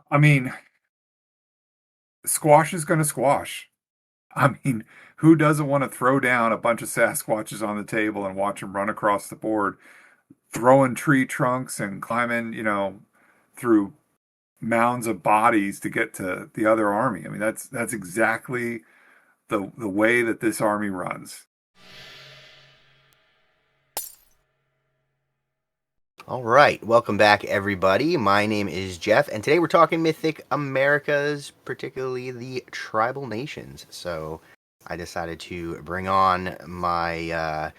I mean, squash is going to squash. I mean, who doesn't want to throw down a bunch of Sasquatches on the table and watch them run across the board, throwing tree trunks and climbing, through mounds of bodies to get to the other army? I mean, that's exactly the way that this army runs. All right, welcome back, everybody. My name is Jeff, and today we're talking Mythic Americas, particularly the tribal nations. So I decided to bring on my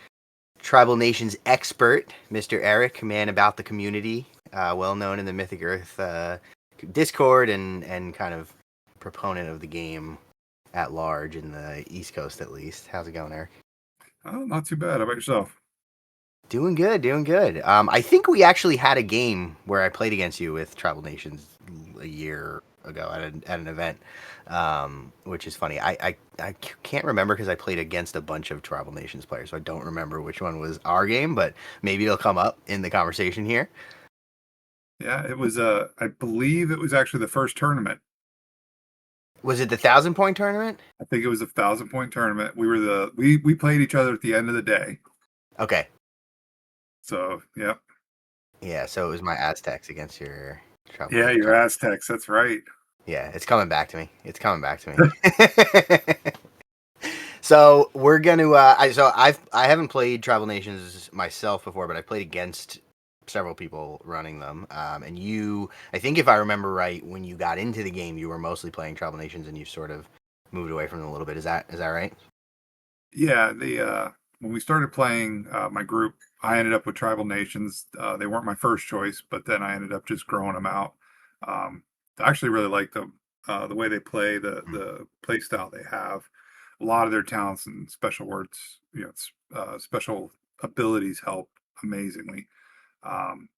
tribal nations expert, Mr. Eric, man about the community, well known in the Mythic Earth Discord and kind of proponent of the game at large in the East Coast, at least. How's it going, Eric? Oh, not too bad. How about yourself? Doing good, doing good. I think we actually had a game where I played against you with Tribal Nations a year ago at an event, which is funny. I can't remember because I played against a bunch of Tribal Nations players, so I don't remember which one was our game, but maybe it'll come up in the conversation here. Yeah, it was I believe it was actually the first tournament. Was it the 1,000 point tournament? I think it was a 1,000 point tournament. We played each other at the end of the day. Okay. So yeah. Yeah, so it was my Aztecs against your Tribal Yeah, your Nations. Aztecs, that's right. Yeah, it's coming back to me. It's coming back to me. So we're gonna. I haven't played Tribal Nations myself before, but I've played against several people running them. And you, I think if I remember right, when you got into the game, you were mostly playing Tribal Nations, and you sort of moved away from them a little bit. Is that right? Yeah, the when we started playing my group, I ended up with Tribal Nations. They weren't my first choice, but then I ended up just growing them out. I actually really like them. The way they play, the play style they have, a lot of their talents and special words, special abilities help amazingly. Um,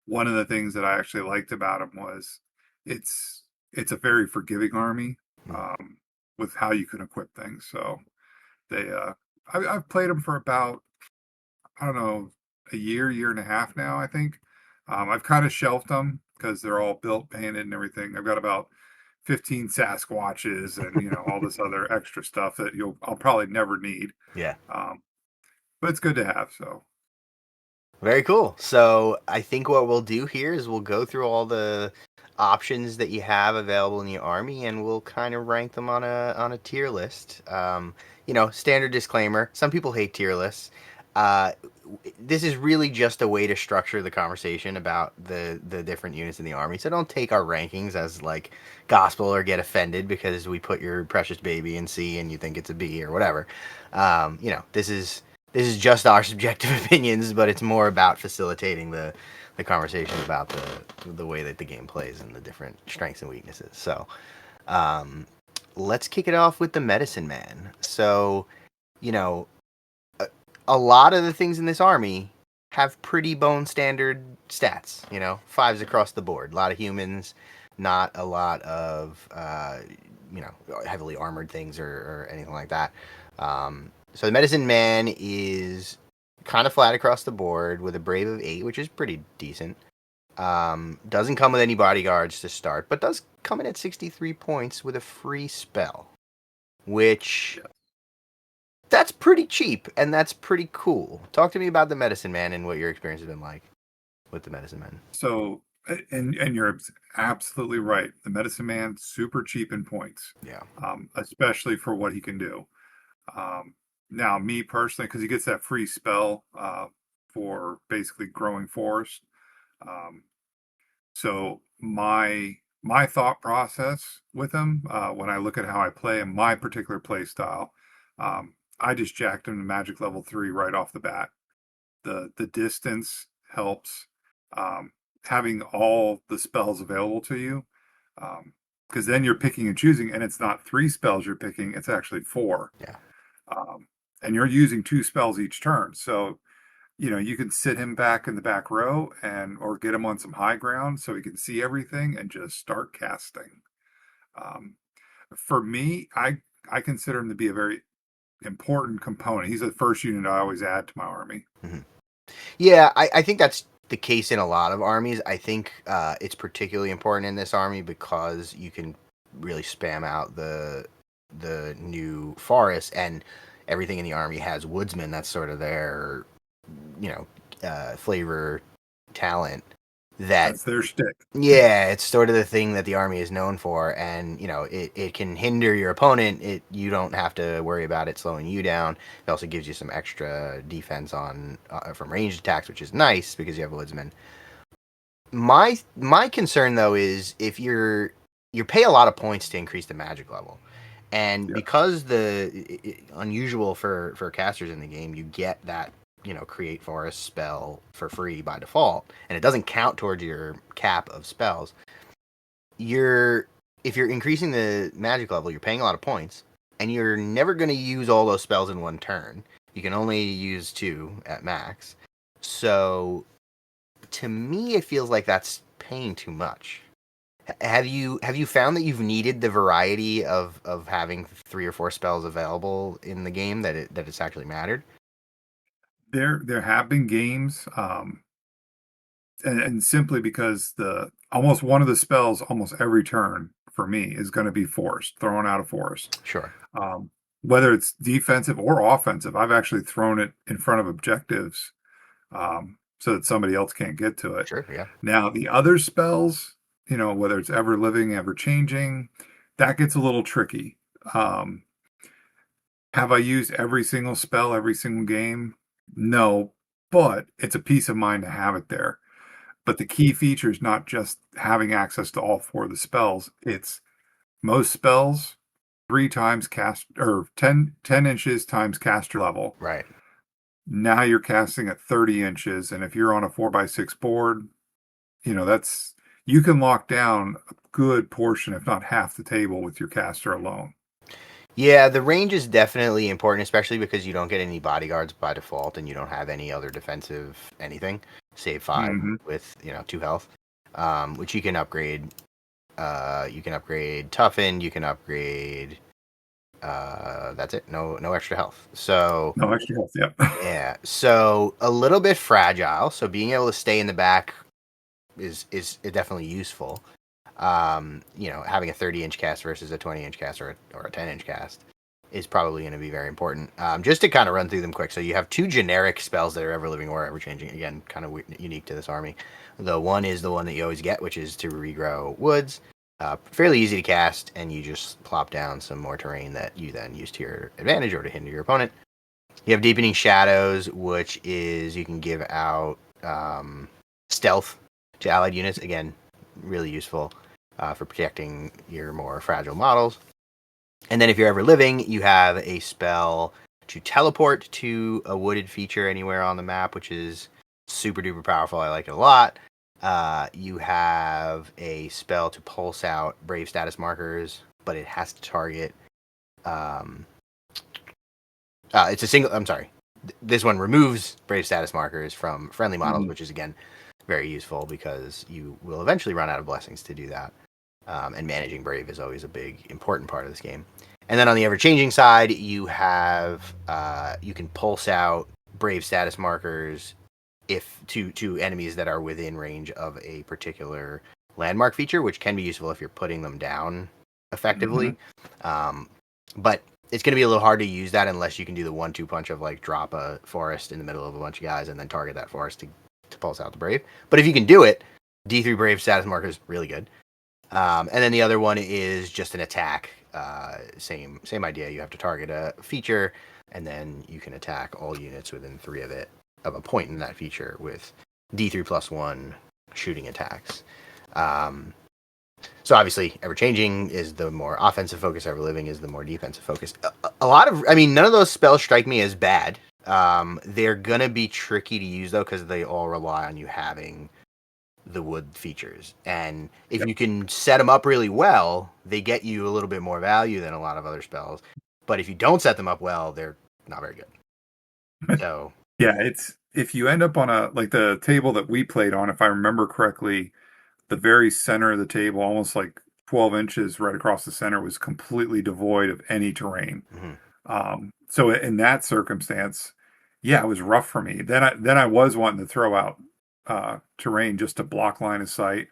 One of the things that I actually liked about them was it's a very forgiving army, um, with how you can equip things. So they I've played them for about, I don't know, a year and a half now, I think. I've kind of shelved them because they're all built, painted, and everything. I've got about 15 Sasquatches and all this other extra stuff that I'll probably never need. Yeah. Um, but it's good to have. So Very cool. So I think what we'll do here is we'll go through all the options that you have available in your army, and we'll kind of rank them on a tier list. Standard disclaimer: some people hate tier lists. Uh, this is really just a way to structure the conversation about the different units in the army. So don't take our rankings as like gospel or get offended because we put your precious baby in C and you think it's a B or whatever. This is just our subjective opinions, but it's more about facilitating the conversation about the way that the game plays and the different strengths and weaknesses. So, um, let's kick it off with the Medicine Man. So, you know, a, a lot of the things in this army have pretty bone standard stats. Fives across the board. A lot of humans, not a lot of heavily armored things or anything like that. So the Medicine Man is kind of flat across the board with a Brave of 8, which is pretty decent. Doesn't come with any bodyguards to start, but does come in at 63 points with a free spell, which yeah. that's pretty cheap and that's pretty cool. Talk to me about the Medicine Man and what your experience has been like with the Medicine Man. So and you're absolutely right. The Medicine Man super cheap in points, Yeah. especially for what he can do. Um, Now, me personally, because he gets that free spell for basically growing forest. Um, so my thought process with him, when I look at how I play in my particular play style, I just jacked him to Magic level 3 right off the bat. The distance helps. Having all the spells available to you, because then you're picking and choosing, and it's not 3 spells you're picking; it's actually 4. Yeah. um, and you're using 2 spells each turn. So, you can sit him back in the back row or get him on some high ground so he can see everything and just start casting. Um, for me, I consider him to be a very important component. He's the first unit I always add to my army. Mm-hmm. Yeah, I think that's the case in a lot of armies. I think it's particularly important in this army because you can really spam out the new forest, and everything in the army has woodsman. That's sort of their, you know, flavor talent. That That's their shtick. yeah, it's sort of the thing that the army is known for, and it can hinder your opponent. You don't have to worry about it slowing you down. It also gives you some extra defense on from ranged attacks, which is nice because you have woodsman. My concern though is if you pay a lot of points to increase the magic level, and Yeah. because unusual for casters in the game, you get that create forest spell for free by default, and it doesn't count towards your cap of spells. You're If you're increasing the magic level, you're paying a lot of points, and you're never going to use all those spells in one turn. You can only use 2 at max. So to me, it feels like that's paying too much. Have you found that you've needed the variety of having 3 or 4 spells available in the game that it's actually mattered? There have been games, and simply because the almost one of the spells almost every turn for me is going to be forest, throwing out a forest. Sure. Um, Whether it's defensive or offensive, I've actually thrown it in front of objectives, so that somebody else can't get to it. Sure. Yeah. Now, the other spells, whether it's ever living, ever changing, that gets a little tricky. Um, have I used every single spell every single game? No, but it's a peace of mind to have it there. But the key feature is not just having access to all 4 of the spells. It's most spells 3 times cast, or 10 inches times caster level. Right. Now you're casting at 30 inches. And if you're on a 4x6 board, that's, you can lock down a good portion, if not half the table with your caster alone. Yeah, the range is definitely important, especially because you don't get any bodyguards by default, and you don't have any other defensive anything, save 5 Hmm. with 2 health, which you can upgrade. You can upgrade toughen. You can upgrade. That's it. No extra health. So No extra health. Yep. yeah, so a little bit fragile. So being able to stay in the back is definitely useful. Having a 30-inch cast versus a 20-inch cast or a 10-inch cast is probably going to be very important. Just to kind of run through them quick. So you have 2 generic spells that are ever living or ever changing. Again, kind of unique to this army. The one is the one that you always get, which is to regrow woods. Fairly easy to cast, and you just plop down some more terrain that you then use to your advantage or to hinder your opponent. You have Deepening Shadows, which is you can give out stealth to allied units. Again, really useful for protecting your more fragile models. And then if you're ever living, you have a spell to teleport to a wooded feature anywhere on the map, which is super duper powerful. I like it a lot. You have a spell to pulse out brave status markers, but it has to target. It's a single. I'm sorry. This one removes brave status markers from friendly models, Mhm. which is again very useful because you will eventually run out of blessings to do that. And managing brave is always a big important part of this game. And then on the ever-changing side, you have you can pulse out brave status markers if to enemies that are within range of a particular landmark feature, which can be useful if you're putting them down effectively. Mhm. But it's going to be a little hard to use that unless you can do the 1-2 punch of like drop a forest in the middle of a bunch of guys and then target that forest to pulse out the brave. But if you can do it, D3 brave status markers really good. And then the other one is just an attack. Same idea. You have to target a feature, and then you can attack all units within 3 of a point in that feature with D3+1 shooting attacks. So obviously, ever changing is the more offensive focus. Ever living is the more defensive focus. A lot of, I mean, none of those spells strike me as bad. They're gonna be tricky to use though because they all rely on you having the wood features, and if Yep. you can set them up really well, they get you a little bit more value than a lot of other spells. But if you don't set them up well, they're not very good. So Yeah, it's if you end up on a like the table that we played on, if I remember correctly, the very center of the table, almost like 12 inches right across the center, was completely devoid of any terrain. mhm. So in that circumstance, yeah, it was rough for me. Then I was wanting to throw out terrain just to block line of sight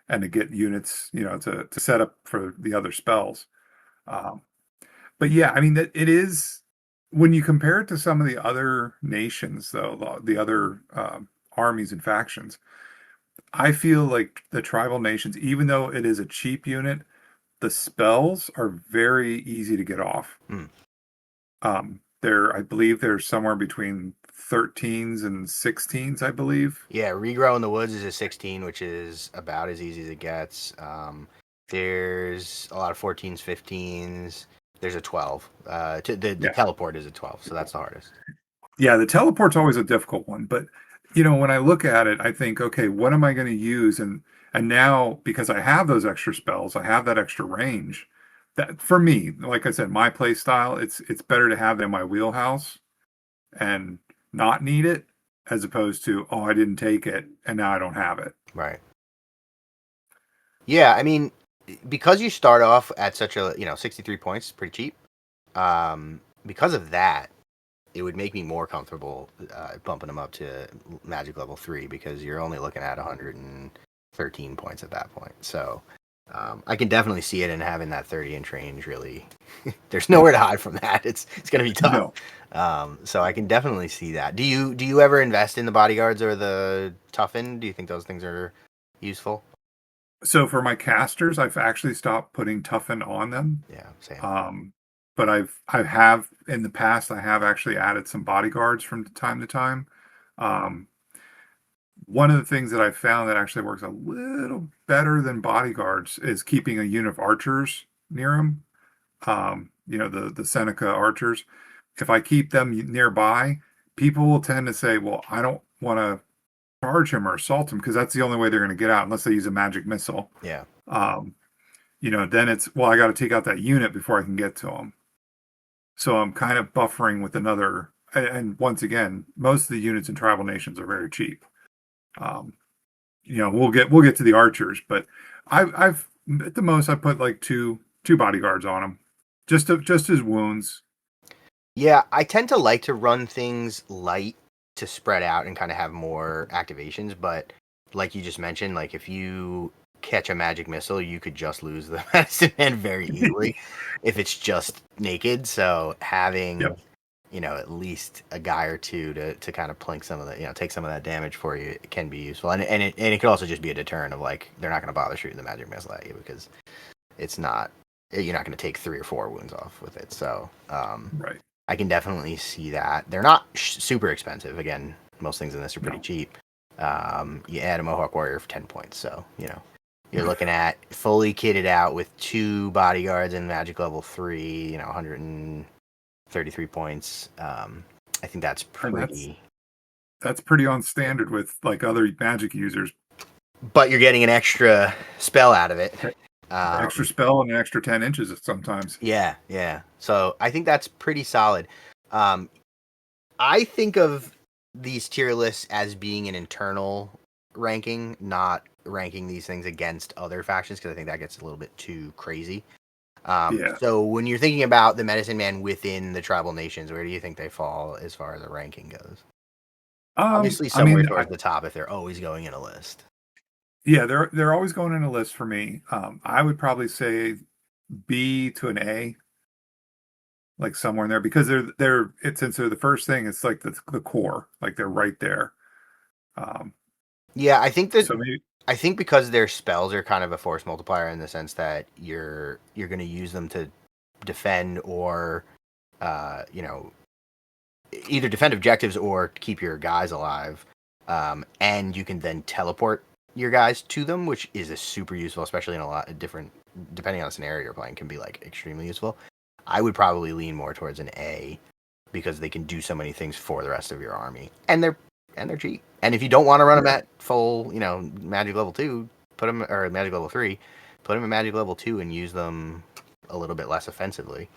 and to get units, to set up for the other spells. Um, but yeah, I mean that it is when you compare it to some of the other nations, though, the other armies and factions. I feel like the tribal nations, even though it is a cheap unit, the spells are very easy to get off. Hmm. I believe they're somewhere between 13s and 16s, I believe. Yeah, Regrow in the Woods is a 16, which is about as easy as it gets. There's a lot of 14s, 15s. There's a 12. The Yeah. teleport is a 12, so that's the hardest. Yeah, the teleport's always a difficult one, but when I look at it, I think, okay, what am I going to use? And now because I have those extra spells, I have that extra range. That for me, like I said, my play style, it's better to have that in my wheelhouse and not need it as opposed to, oh, I didn't take it and now I don't have it. Right. Yeah, I mean, because you start off at such a 63 points, pretty cheap. Because of that, it would make me more comfortable bumping them up to Magic level 3 because you're only looking at 113 points at that point. So I can definitely see it in having that 30-inch range. Really, there's nowhere to hide from that. It's going to be tough. No. So I can definitely see that. Do you ever invest in the bodyguards or the toughen? Do you think those things are useful? So for my casters, I've actually stopped putting toughen on them. Yeah, same. But I have in the past I have actually added some bodyguards from time to time. Um, One of the things that I've found that actually works a little better than bodyguards is keeping a unit of archers near them. The Seneca archers. If I keep them nearby, people will tend to say, "Well, I don't want to charge him or assault him because that's the only way they're going to get out unless they use a magic missile." Yeah. Then it's, well, I got to take out that unit before I can get to them. So I'm kind of buffering with another. And once again, most of the units in tribal nations are very cheap. Um, we'll get to the archers, but I've at the most I put like two bodyguards on them, just as wounds. Yeah, I tend to like to run things light to spread out and kind of have more activations, but like you just mentioned, like if you catch a magic missile, you could just lose the medicine man very easily if it's just naked. So having Yep. at least a guy or two to kind of plink some of the take some of that damage for you can be useful, and it could also just be a deterrent of like they're not going to bother shooting the magic missile at you because it's not you're not going to take 3 or 4 wounds off with it. So Right. I can definitely see that. They're not super expensive. Again, most things in this are pretty No. cheap. You add a Mohawk Warrior for 10 points, so you're looking at fully kitted out with 2 bodyguards and Magic level 3. 133 points. I think that's And pretty. that's pretty on standard with like other magic users. But you're getting an extra spell out of it. Extra spell and an extra 10 inches sometimes. Yeah, yeah. So I think that's pretty solid. I think of these tier lists as being an internal ranking, not ranking these things against other factions, because I think that gets a little bit too crazy. Yeah. So when you're thinking about the Medicine Man within the tribal nations, where do you think they fall as far as the ranking goes? Obviously, I somewhere mean, towards the top if they're always going in a list. yeah, they're always going in a list for me. I would probably say B to an A, like somewhere in there, because since they're the first thing, it's like the core, like they're right there. Um, Yeah, I think that so maybe I think because their spells are kind of a force multiplier in the sense that you're going to use them to defend or either defend objectives or keep your guys alive, and you can then teleport your guys to them, which is a super useful, especially in a lot of different, depending on the scenario you're playing, can be like extremely useful. I would probably lean more towards an A because they can do so many things for the rest of your army, and they're cheap. And if you don't want to run them at full, Magic level 2, put them or Magic level 3, put them at Magic level 2 and use them a little bit less offensively,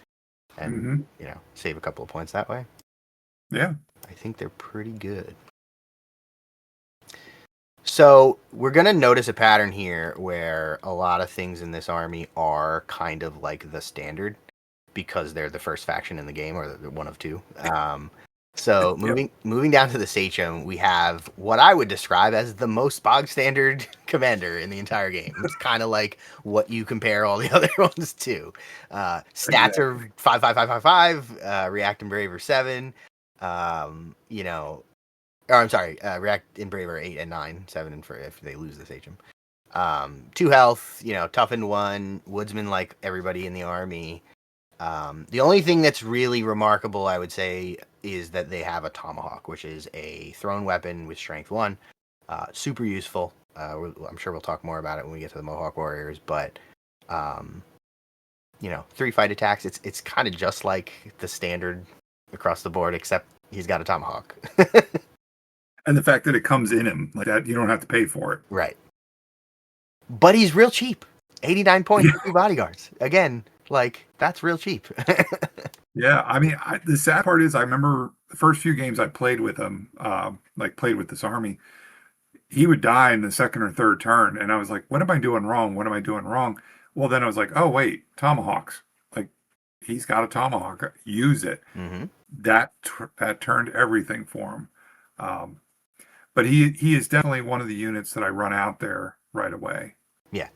and mhm. save a couple of points that way. Yeah. I think they're pretty good. So we're going to notice a pattern here where a lot of things in this army are kind of like the standard because they're the first faction in the game or one of 2. So Yep. moving down to the Sachem, we have what I would describe as the most bog standard commander in the entire game. It's kind of like what you compare all the other ones to. Stats Exactly. are 5, 5, 5, 5, 5. React and Brave are 7. You know, or I'm sorry, React and Brave are 8 and 9, 7 for if they lose the Sachem. 2 health. Toughened 1. Woodsman like everybody in the army. The only thing that's really remarkable, I would say, is that they have a tomahawk, which is a thrown weapon with strength 1. Super useful. I'm sure we'll talk more about it when we get to the Mohawk Warriors, but 3 fight attacks. It's kind of just like the standard across the board, except he's got a tomahawk. And the fact that it comes in him like that, you don't have to pay for it. Right. But he's real cheap. 89 points for 2 bodyguards. Again, like, that's real cheap. Yeah, I mean, the sad part is, I remember the first few games I played with him, like played with this army. He would die in the second or third turn, and I was like, "What am I doing wrong? What am I doing wrong?" Well, then I was like, "Oh wait, tomahawks! Like, he's got a tomahawk. Use it." Mm-hmm. That turned everything for him. Um, but he is definitely one of the units that I run out there right away. Yeah.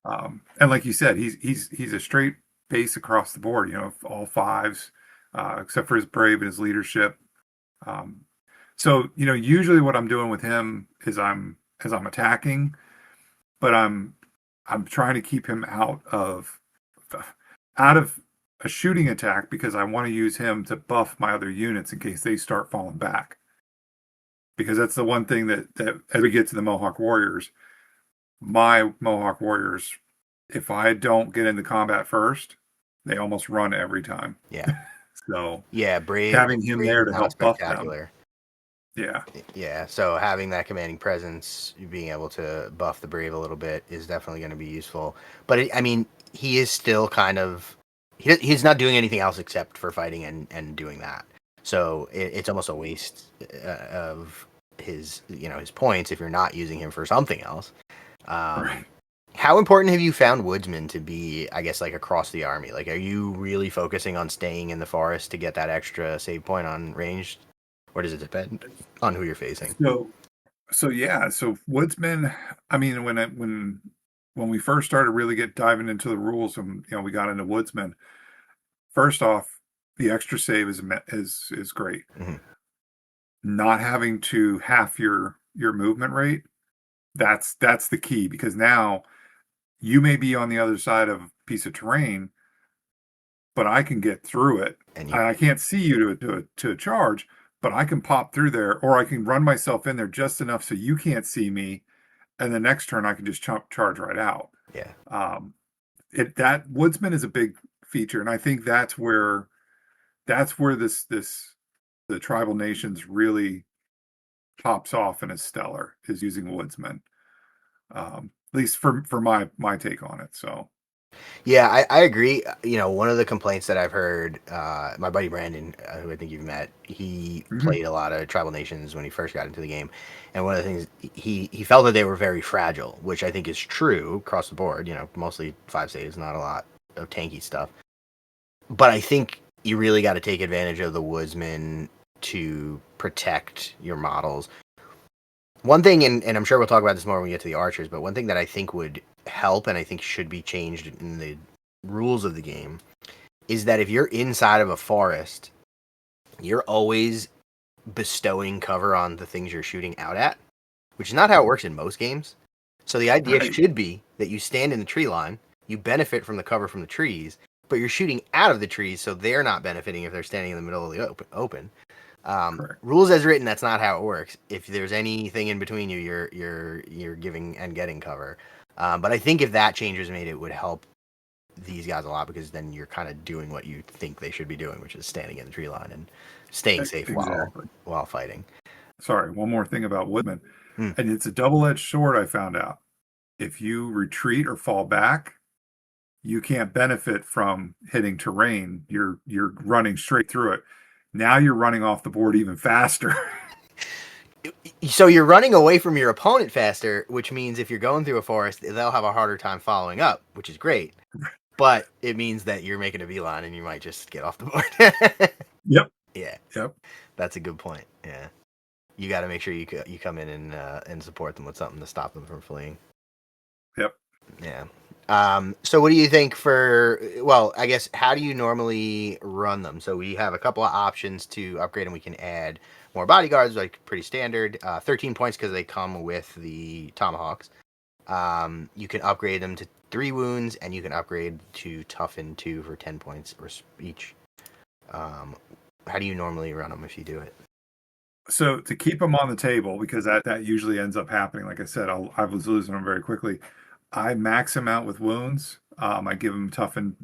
And like you said, he's a straight base across the board. All fives, except for his brave and his leadership. Um, so usually what I'm doing with him is I'm attacking, but I'm trying to keep him out of a shooting attack because I want to use him to buff my other units in case they start falling back. Because that's the one thing that as we get to the Mohawk Warriors, my Mohawk Warriors, if I don't get into combat first, they almost run every time. Yeah. So Yeah, having him Brave there is to not help buff them. spectacular. Yeah. Yeah, so having that commanding presence, being able to buff the Brave a little bit is definitely going to be useful. But I mean, he is still kind of he's not doing anything else except for fighting and doing that. So it's almost a waste of his points if you're not using him for something else. Right. How important have you found Woodsman to be, I guess, like across the army? Like, are you really focusing on staying in the forest to get that extra save point on ranged? Or does it depend on who you're facing? So yeah, so Woodsman, I mean, when we first started really diving into the rules and we got into Woodsman, first off, the extra save is great. Mhm. Not having to half your movement rate, that's the key, because now you may be on the other side of a piece of terrain, but I can get through it. And And I can't see you to a charge, but I can pop through there, or I can run myself in there just enough so you can't see me, and the next turn I can just charge right out. yeah, Um, that Woodsman is a big feature, and I think that's where the tribal nations really pops off and is stellar, is using Woodsman. At least for my take on it. So yeah, I agree. One of the complaints that I've heard, my buddy Brandon, who I think you've met, he mhm. played a lot of Tribal Nations when he first got into the game, and one of the things he felt that they were very fragile, which I think is true across the board. Mostly 5 saves, not a lot of tanky stuff. But I think you really got to take advantage of the Woodsman to protect your models. One thing, and I'm sure we'll talk about this more when we get to the archers, but one thing that I think would help and I think should be changed in the rules of the game is that if you're inside of a forest, you're always bestowing cover on the things you're shooting out at, which is not how it works in most games. So the idea Right. should be that you stand in the tree line, you benefit from the cover from the trees, but you're shooting out of the trees, so they're not benefiting if they're standing in the middle of the open. Correct. Rules as written, that's not how it works. If there's anything in between you, you're giving and getting cover. But I think if that change was made, it would help these guys a lot, because then you're kind of doing what you think they should be doing, which is standing in the tree line and staying safe Exactly. while fighting. Sorry, one more thing about Woodman. Hmm. And it's a double-edged sword, I found out. If you retreat or fall back, you can't benefit from hitting terrain. You're running straight through it. Now you're running off the board even faster. So you're running away from your opponent faster, which means if you're going through a forest, they'll have a harder time following up, which is great. But it means that you're making a beeline and you might just get off the board. Yep. Yeah, Yep. that's a good point. Yeah, you got to make sure you come in and support them with something to stop them from fleeing. Yep. Yeah. So what do you think for, well, I guess, how do you normally run them? So we have a couple of options to upgrade and we can add more bodyguards, like pretty standard. 13 points because they come with the tomahawks. You can upgrade them to 3 wounds and you can upgrade to toughen 2 for 10 points or each. How do you normally run them if you do it? So to keep them on the table, because that usually ends up happening. Like I said, I was losing them very quickly. I max him out with wounds. I give him toughen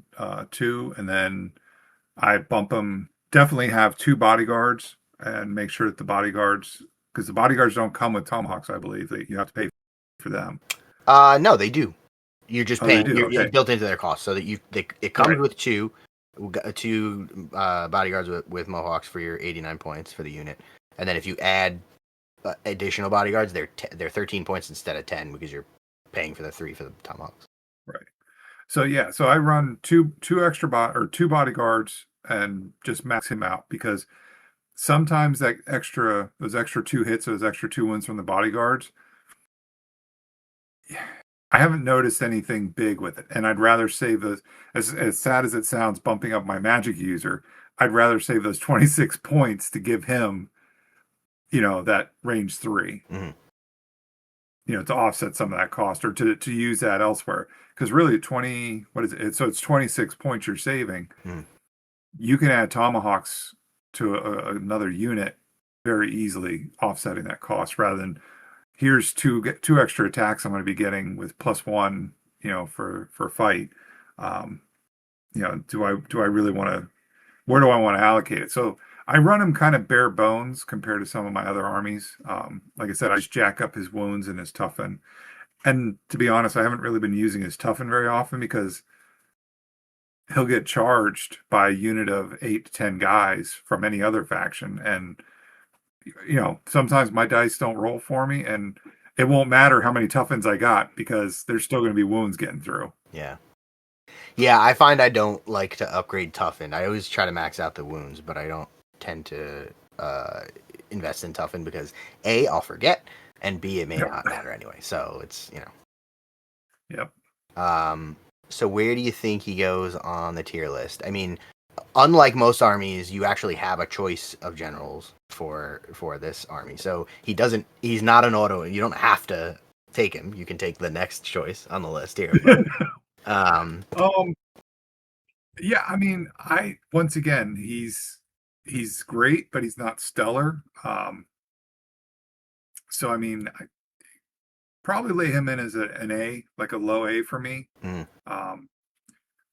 2, and then I bump him. Definitely have 2 bodyguards, and make sure that the bodyguards, because the bodyguards don't come with tomahawks, I believe that you have to pay for them. No, they do. You're just Oh, they paying. do. You're Okay. built into their cost, so that it comes Right. with two bodyguards with mohawks for your 89 points for the unit, and then if you add additional bodyguards, they're 13 points instead of 10 because you're paying for the 3 for the tomahawks. Right. So yeah, so I run two extra bot or 2 bodyguards and just max him out because sometimes those extra 2 hits, those extra 2 wins from the bodyguards, I haven't noticed anything big with it, and I'd rather save those. As sad as it sounds, bumping up my magic user, I'd rather save those 26 points to give him, that range 3, Mm-hmm. to offset some of that cost or to use that elsewhere. Because really, what is it? So it's 26 points you're saving. Mm-hmm. You can add tomahawks to another unit very easily, offsetting that cost rather than here's two extra attacks I'm going to be getting with +1, for fight. Um, do I really want to? Where do I want to allocate it? So I run him kind of bare bones compared to some of my other armies. Like I said, I just jack up his wounds and his toughen. And to be honest, I haven't really been using his toughen very often because he'll get charged by a unit of 8 to 10 guys from any other faction, and sometimes my dice don't roll for me, and it won't matter how many toughens I got because there's still going to be wounds getting through. Yeah. Yeah, I find I don't like to upgrade toughen. I always try to max out the wounds, but I don't tend to invest in toughen because A, I'll forget, and B, it may Yep. not matter anyway. So it's, Yep. So where do you think he goes on the tier list? I mean, unlike most armies, you actually have a choice of generals for this army. So he's not an auto. You don't have to take him. You can take the next choice on the list here. But, um. Yeah. I mean, I once again, he's great, but he's not stellar. So I mean, I probably lay him in as an A, like a low A for me. mm, Um,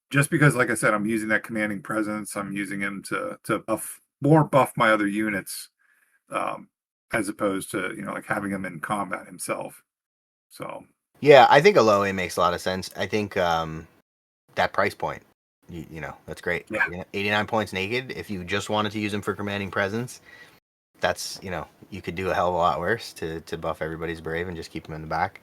just because, like I said, I'm using that commanding presence. I'm using him to buff my other units, um, as opposed to like having him in combat himself. So yeah, I think a low A makes a lot of sense. I think that price point, that's great. yeah, 89 points naked. If you just wanted to use him for commanding presence, that's you could do a hell of a lot worse to buff everybody's brave and just keep them in the back.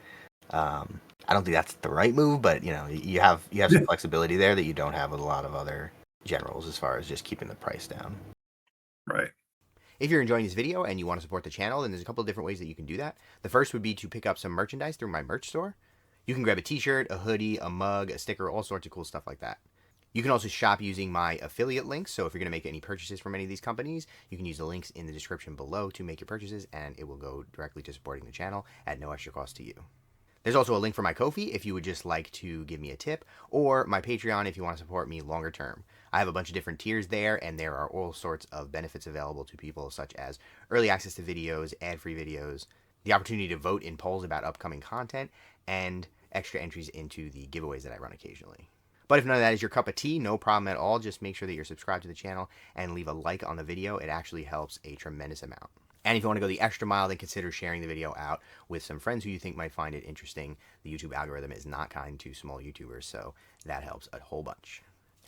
I don't think that's the right move, but you have some flexibility there that you don't have with a lot of other generals as far as just keeping the price down. right. If you're enjoying this video and you want to support the channel, then there's a couple of different ways that you can do that. The first would be to pick up some merchandise through my merch store. You can grab a t-shirt, a hoodie, a mug, a sticker, all sorts of cool stuff like that. You can also shop using my affiliate links, so if you're going to make any purchases from any of these companies, you can use the links in the description below to make your purchases, and it will go directly to supporting the channel at no extra cost to you. There's also a link for my Ko-fi if you would just like to give me a tip, or my Patreon if you want to support me longer term. I have a bunch of different tiers there, and there are all sorts of benefits available to people, such as early access to videos, ad-free videos, the opportunity to vote in polls about upcoming content, and extra entries into the giveaways that I run occasionally. But if none of that is your cup of tea, no problem at all. Just make sure that you're subscribed to the channel and leave a like on the video. It actually helps a tremendous amount. And if you want to go the extra mile, then consider sharing the video out with some friends who you think might find it interesting. The YouTube algorithm is not kind to small YouTubers, so that helps a whole bunch.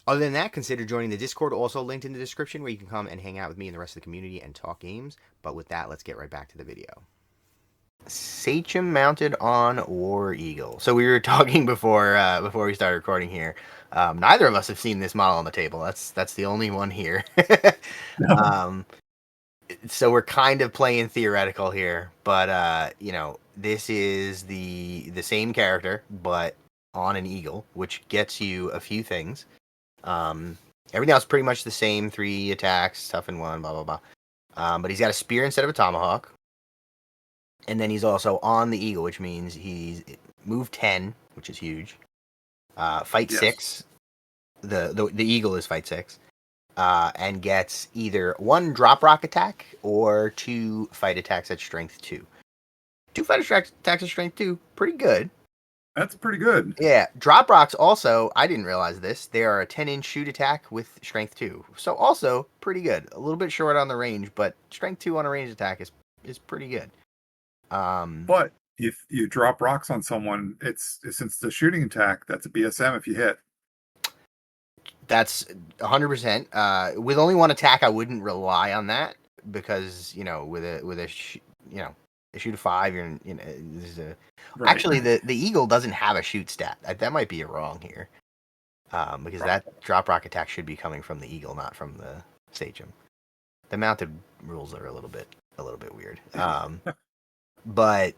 Other than that, consider joining the Discord, also linked in the description, where you can come and hang out with me and the rest of the community and talk games. But with that, let's get right back to the video. Sachem mounted on War Eagle. So we were talking before we started recording here. Neither of us have seen this model on the table. That's the only one here. No. um, so we're kind of playing theoretical here, but this is the same character, but on an eagle, which gets you a few things. Everything else pretty much the same: 3 attacks, tough and 1, blah blah blah. But he's got a spear instead of a tomahawk, and then he's also on the eagle, which means he's move 10, which is huge. Fight Yes. 6. The eagle is fight 6. And gets either 1 drop rock attack or 2 fight attacks at strength 2. 2 fight attacks at strength 2, pretty good. That's pretty good. Yeah, drop rocks also, I didn't realize this. They are a 10-inch shoot attack with strength 2. So also pretty good. A little bit short on the range, but strength 2 on a range attack is pretty good. But if you drop rocks on someone, it's since the shooting attack, that's a BSM if you hit. That's 100%. With only 1 attack, I wouldn't rely on that because with a shoot a 5, there's a Right. actually the eagle doesn't have a shoot stat. That might be wrong here, because that drop rock attack should be coming from the eagle, not from the sachem. The mounted rules are a little bit weird. But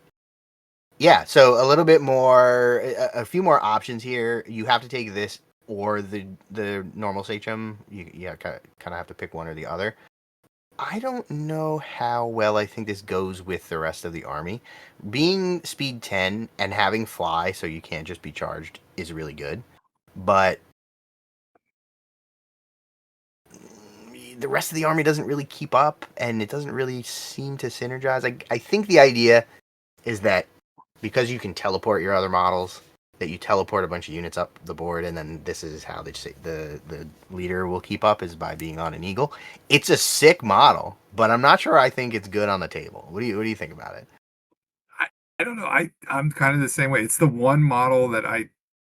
yeah, so a little bit more, a few more options here. You have to take this or the normal sachem. You kind of have to pick one or the other. I don't know how well I think this goes with the rest of the army. Being speed 10 and having fly, so you can't just be charged, is really good. But the rest of the army doesn't really keep up, and it doesn't really seem to synergize. I think the idea is that because you can teleport your other models, that you teleport a bunch of units up the board, and then this is how the leader will keep up, is by being on an eagle. It's a sick model, but I'm not sure I think it's good on the table. What do you think about it? I, I don't know. I'm kind of the same way. It's the one model that I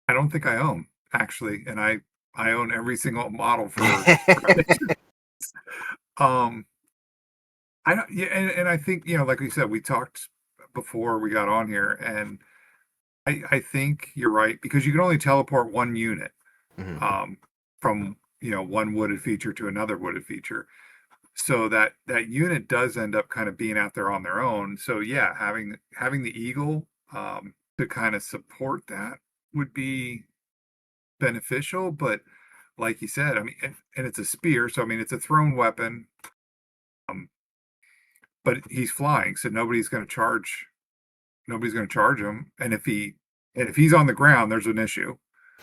don't think I own actually, and I own every single model for um I don't yeah, and I think, like we said, we talked before we got on here, and I think you're right because you can only teleport one unit Mhm. um from one wooded feature to another wooded feature. So that unit does end up kind of being out there on their own. So yeah, having the eagle to kind of support that would be beneficial. But like you said, I mean, and it's a spear, so I mean, it's a thrown weapon. Um, but he's flying, so nobody's going to charge. Nobody's going to charge him. And if he's on the ground, there's an issue.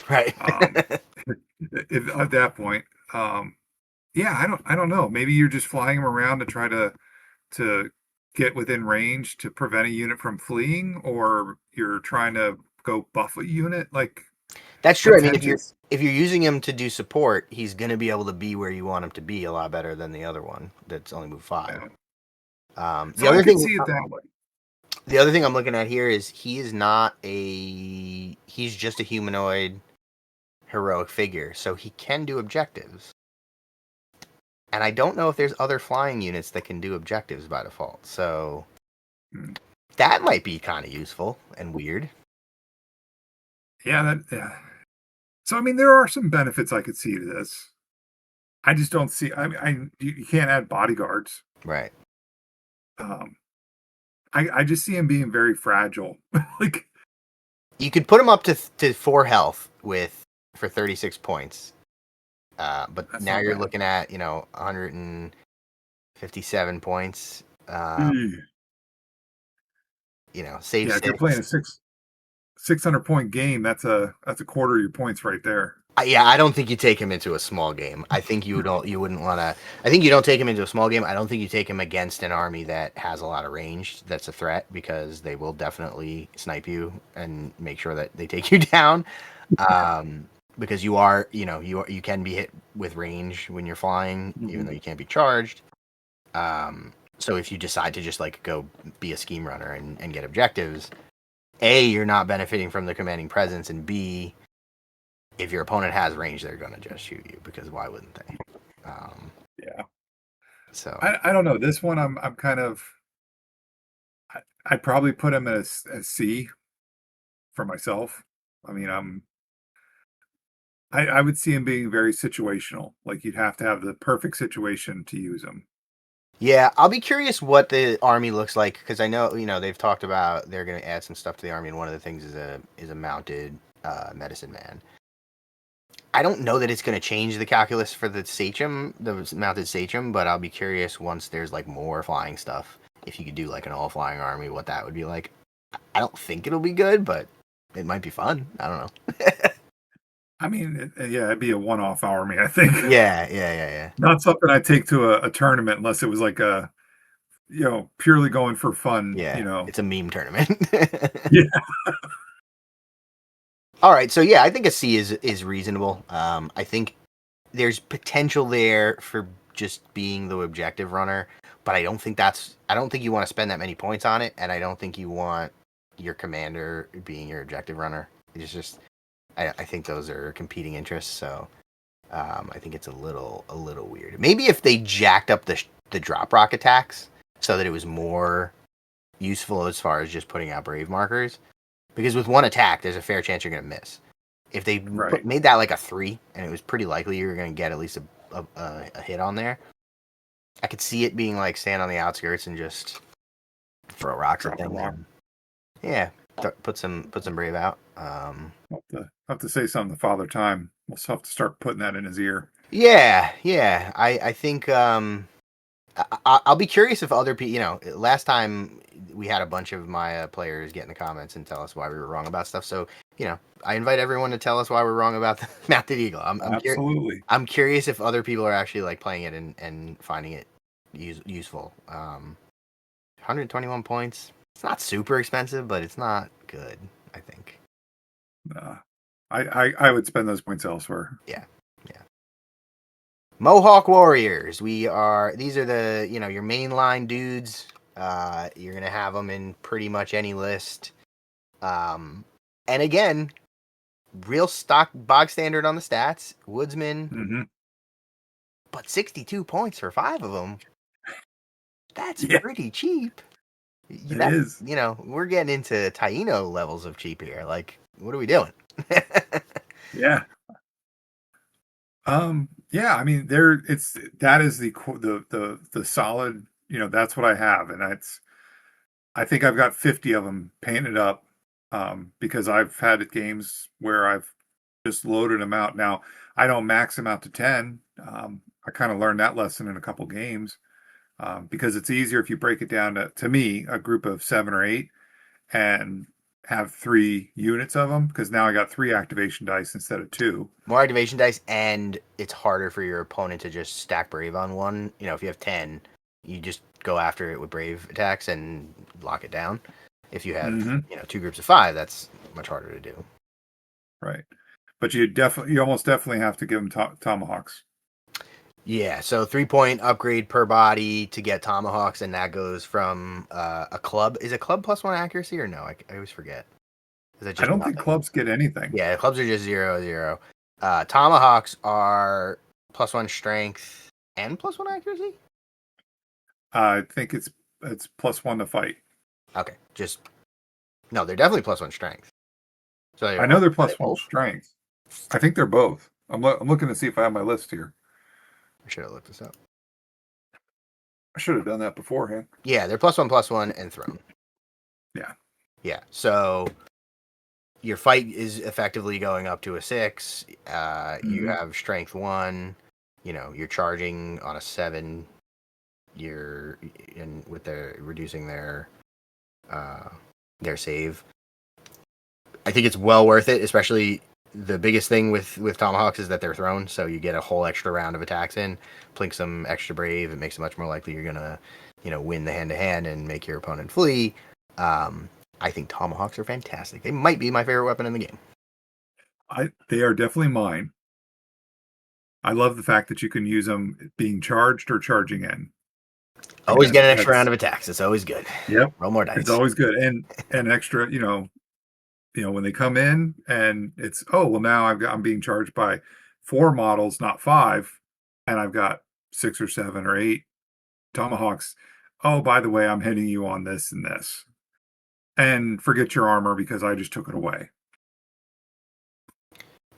Right. Um, at that point, yeah, I don't know. Maybe you're just flying him around to try to get within range to prevent a unit from fleeing, or you're trying to go buff a unit. Like, That's true. I mean, contentious. if you're using him to do support, he's going to be able to be where you want him to be a lot better than the other one that's only move 5. Yeah. The So I other could thing see it that way. the other thing I'm looking at here is he's just a humanoid heroic figure, so he can do objectives. And I don't know if there's other flying units that can do objectives by default. So Hmm. that might be kind of useful and weird. Yeah, yeah. So I mean, there are some benefits I could see to this. I just don't see. I mean, you can't add bodyguards. Right. Um, I just see him being very fragile. Like, You could put him up to 4 health for 36 points. But that's now not you're bad. looking at, 157 points. Mm. Save Yeah, if you're playing 6. a 600 point game, that's a quarter of your points right there. Yeah, I don't think you take him into a small game. I think you wouldn't want to. I think you don't take him into a small game. I don't think you take him against an army that has a lot of range. That's a threat because they will definitely snipe you and make sure that they take you down. Because you can be hit with range when you're flying, even though Mhm. you can't be charged. So if you decide to just like go be a scheme runner and get objectives, A, you're not benefiting from the commanding presence, and B, if your opponent has range, they're going to just shoot you because why wouldn't they? Um, Yeah, so I don't know. This one, I'm kind of I'd probably put him as a C for myself. I mean, I would see him being very situational. Like you'd have to have the perfect situation to use him. Yeah, I'll be curious what the army looks like because I know they've talked about they're going to add some stuff to the army, and one of the things is a mounted medicine man. I don't know that it's going to change the calculus for the sachem, the mounted sachem, but I'll be curious once there's like more flying stuff. If you could do like an all flying army, what that would be like. I don't think it'll be good, but it might be fun. I don't know. I mean, yeah, it'd be a one-off army, I think. Yeah. Not something I'd take to a tournament unless it was like purely going for fun. Yeah, it's a meme tournament. Yeah. All right, so yeah, I think a C is reasonable. I think there's potential there for just being the objective runner, but I don't think you want to spend that many points on it, and I don't think you want your commander being your objective runner. It's just I think those are competing interests, so I think it's a little weird. Maybe if they jacked up the drop rock attacks so that it was more useful as far as just putting out brave markers, because with one attack, there's a fair chance you're going to miss. If they Right. made that like a 3, and it was pretty likely you were going to get at least a hit on there, I could see it being like stand on the outskirts and just throw rocks at Drop a them. rock. Yeah, put some brave out. Have to say something to Father Time. We'll have to start putting that in his ear. Yeah. I think I'll be curious if other people, last time we had a bunch of my players get in the comments and tell us why we were wrong about stuff. So, I invite everyone to tell us why we're wrong about the Mounted Eagle. Absolutely. I'm curious if other people are actually like playing it and finding it useful. 121 points. It's not super expensive, but it's not good, I think. I would spend those points elsewhere. Yeah. Mohawk Warriors. These are the, your mainline dudes. You're going to have them in pretty much any list. And again, real stock bog standard on the stats. Woodsman. Mm-hmm. But 62 points for 5 of them. That's Yeah, pretty cheap. it is. We're getting into Taino levels of cheap here. Like, what are we doing? Yeah. Yeah, I mean that is the solid, that's what I have, and I think I've got 50 of them painted up, because I've had games where I've just loaded them out. Now, I don't max them out to 10. I kind of learned that lesson in a couple games, because it's easier if you break it down to me, a group of 7 or 8, and have 3 units of them, because now I got 3 activation dice instead of 2. More activation dice, and it's harder for your opponent to just stack brave on one. If you have 10, you just go after it with brave attacks and lock it down. If you have, Mm-hmm. 2 groups of 5, that's much harder to do. Right. But you almost definitely have to give them tomahawks. Yeah, so 3-point upgrade per body to get tomahawks, and that goes from a club. Is a club +1 accuracy or no? I always forget. Is that I just don't nothing? think clubs get anything. Yeah, clubs are just 0/0. Tomahawks are +1 strength and +1 accuracy. I think it's +1 to fight. Okay, no, they're definitely +1 strength. So I know they're +1 both? strength. I think they're both. I'm looking to see if I have my list here. I should have looked this up. I should have done that beforehand. Yeah, they're +1/+1 and thrown. Yeah. Yeah, so your fight is effectively going up to a 6. You have strength 1. You're charging on a 7. With their reducing their save. I think it's well worth it, especially the biggest thing with tomahawks is that they're thrown, so you get a whole extra round of attacks in. Plink some extra brave, it makes it much more likely you're gonna, win the hand to hand and make your opponent flee. I think tomahawks are fantastic. They might be my favorite weapon in the game. They are definitely mine. I love the fact that you can use them being charged or charging in. Always get an extra round of attacks. It's always good. Yep. Roll more dice. It's always good. And extra, when they come in and it's, oh, well, now I'm being charged by 4 models, not 5, and I've got 6 or 7 or 8 tomahawks. Oh, by the way, I'm hitting you on this and this. and forget your armor because I just took it away.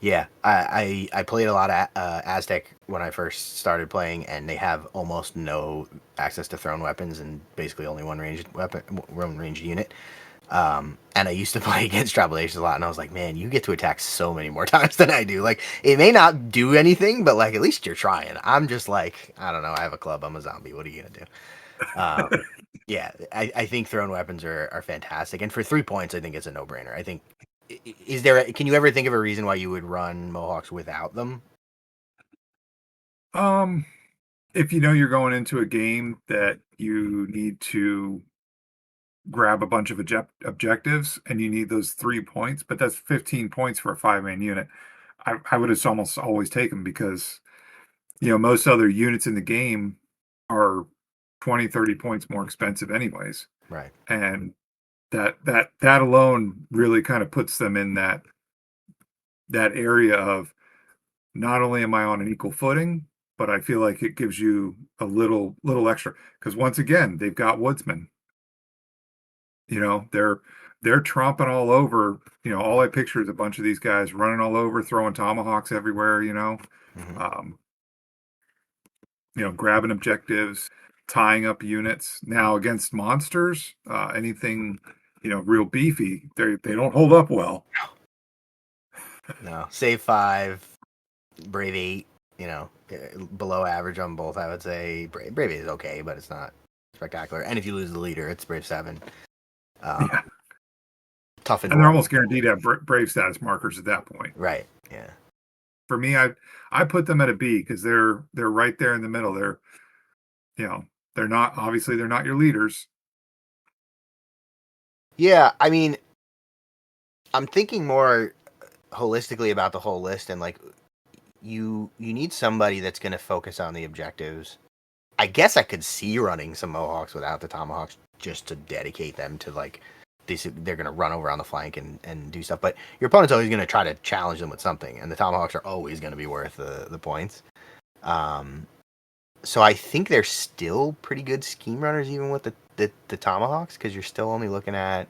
Yeah, I played a lot of Aztec when I first started playing, and they have almost no access to thrown weapons and basically only one ranged unit. And I used to play against Tribal Nations a lot, and I was like, man, you get to attack so many more times than I do. Like, it may not do anything, but like at least you're trying. I'm just like, I don't know. I have a club. I'm a zombie. What are you gonna do? Yeah, I think thrown weapons are fantastic, and for 3 points, I think it's a no brainer. I think is there? Can you ever think of a reason why you would run Mohawks without them? Um, if you know you're going into a game that you need to grab a bunch of objectives and you need those 3 points, but that's 15 points for a 5-man unit. I would just almost always take them because, most other units in the game are 20, 30 points more expensive anyways. Right. And that alone really kind of puts them in that area of not only am I on an equal footing, but I feel like it gives you a little extra because once again, they've got woodsmen. They're tromping all over. All I picture is a bunch of these guys running all over, throwing tomahawks everywhere, Hmm. um, grabbing objectives, tying up units. Now against monsters, anything, real beefy, they don't hold up well. No, save 5, brave 8. Below average on both. I would say brave 8 is okay, but it's not spectacular. And if you lose the leader, it's brave 7. Um, Yeah. Toughened And they're one. almost guaranteed to have brave status markers at that point. Right. Yeah. For me, I put them at a B because they're right there in the middle. You know, they're not obviously they're not your leaders. Yeah. I mean, I'm thinking more holistically about the whole list, and like you need somebody that's going to focus on the objectives. I guess I could see running some Mohawks without the Tomahawks just to dedicate them to like they're going to run over on the flank and do stuff. But your opponent's always going to try to challenge them with something, and the Tomahawks are always going to be worth the points. So I think they're still pretty good scheme runners even with the Tomahawks because you're still only looking at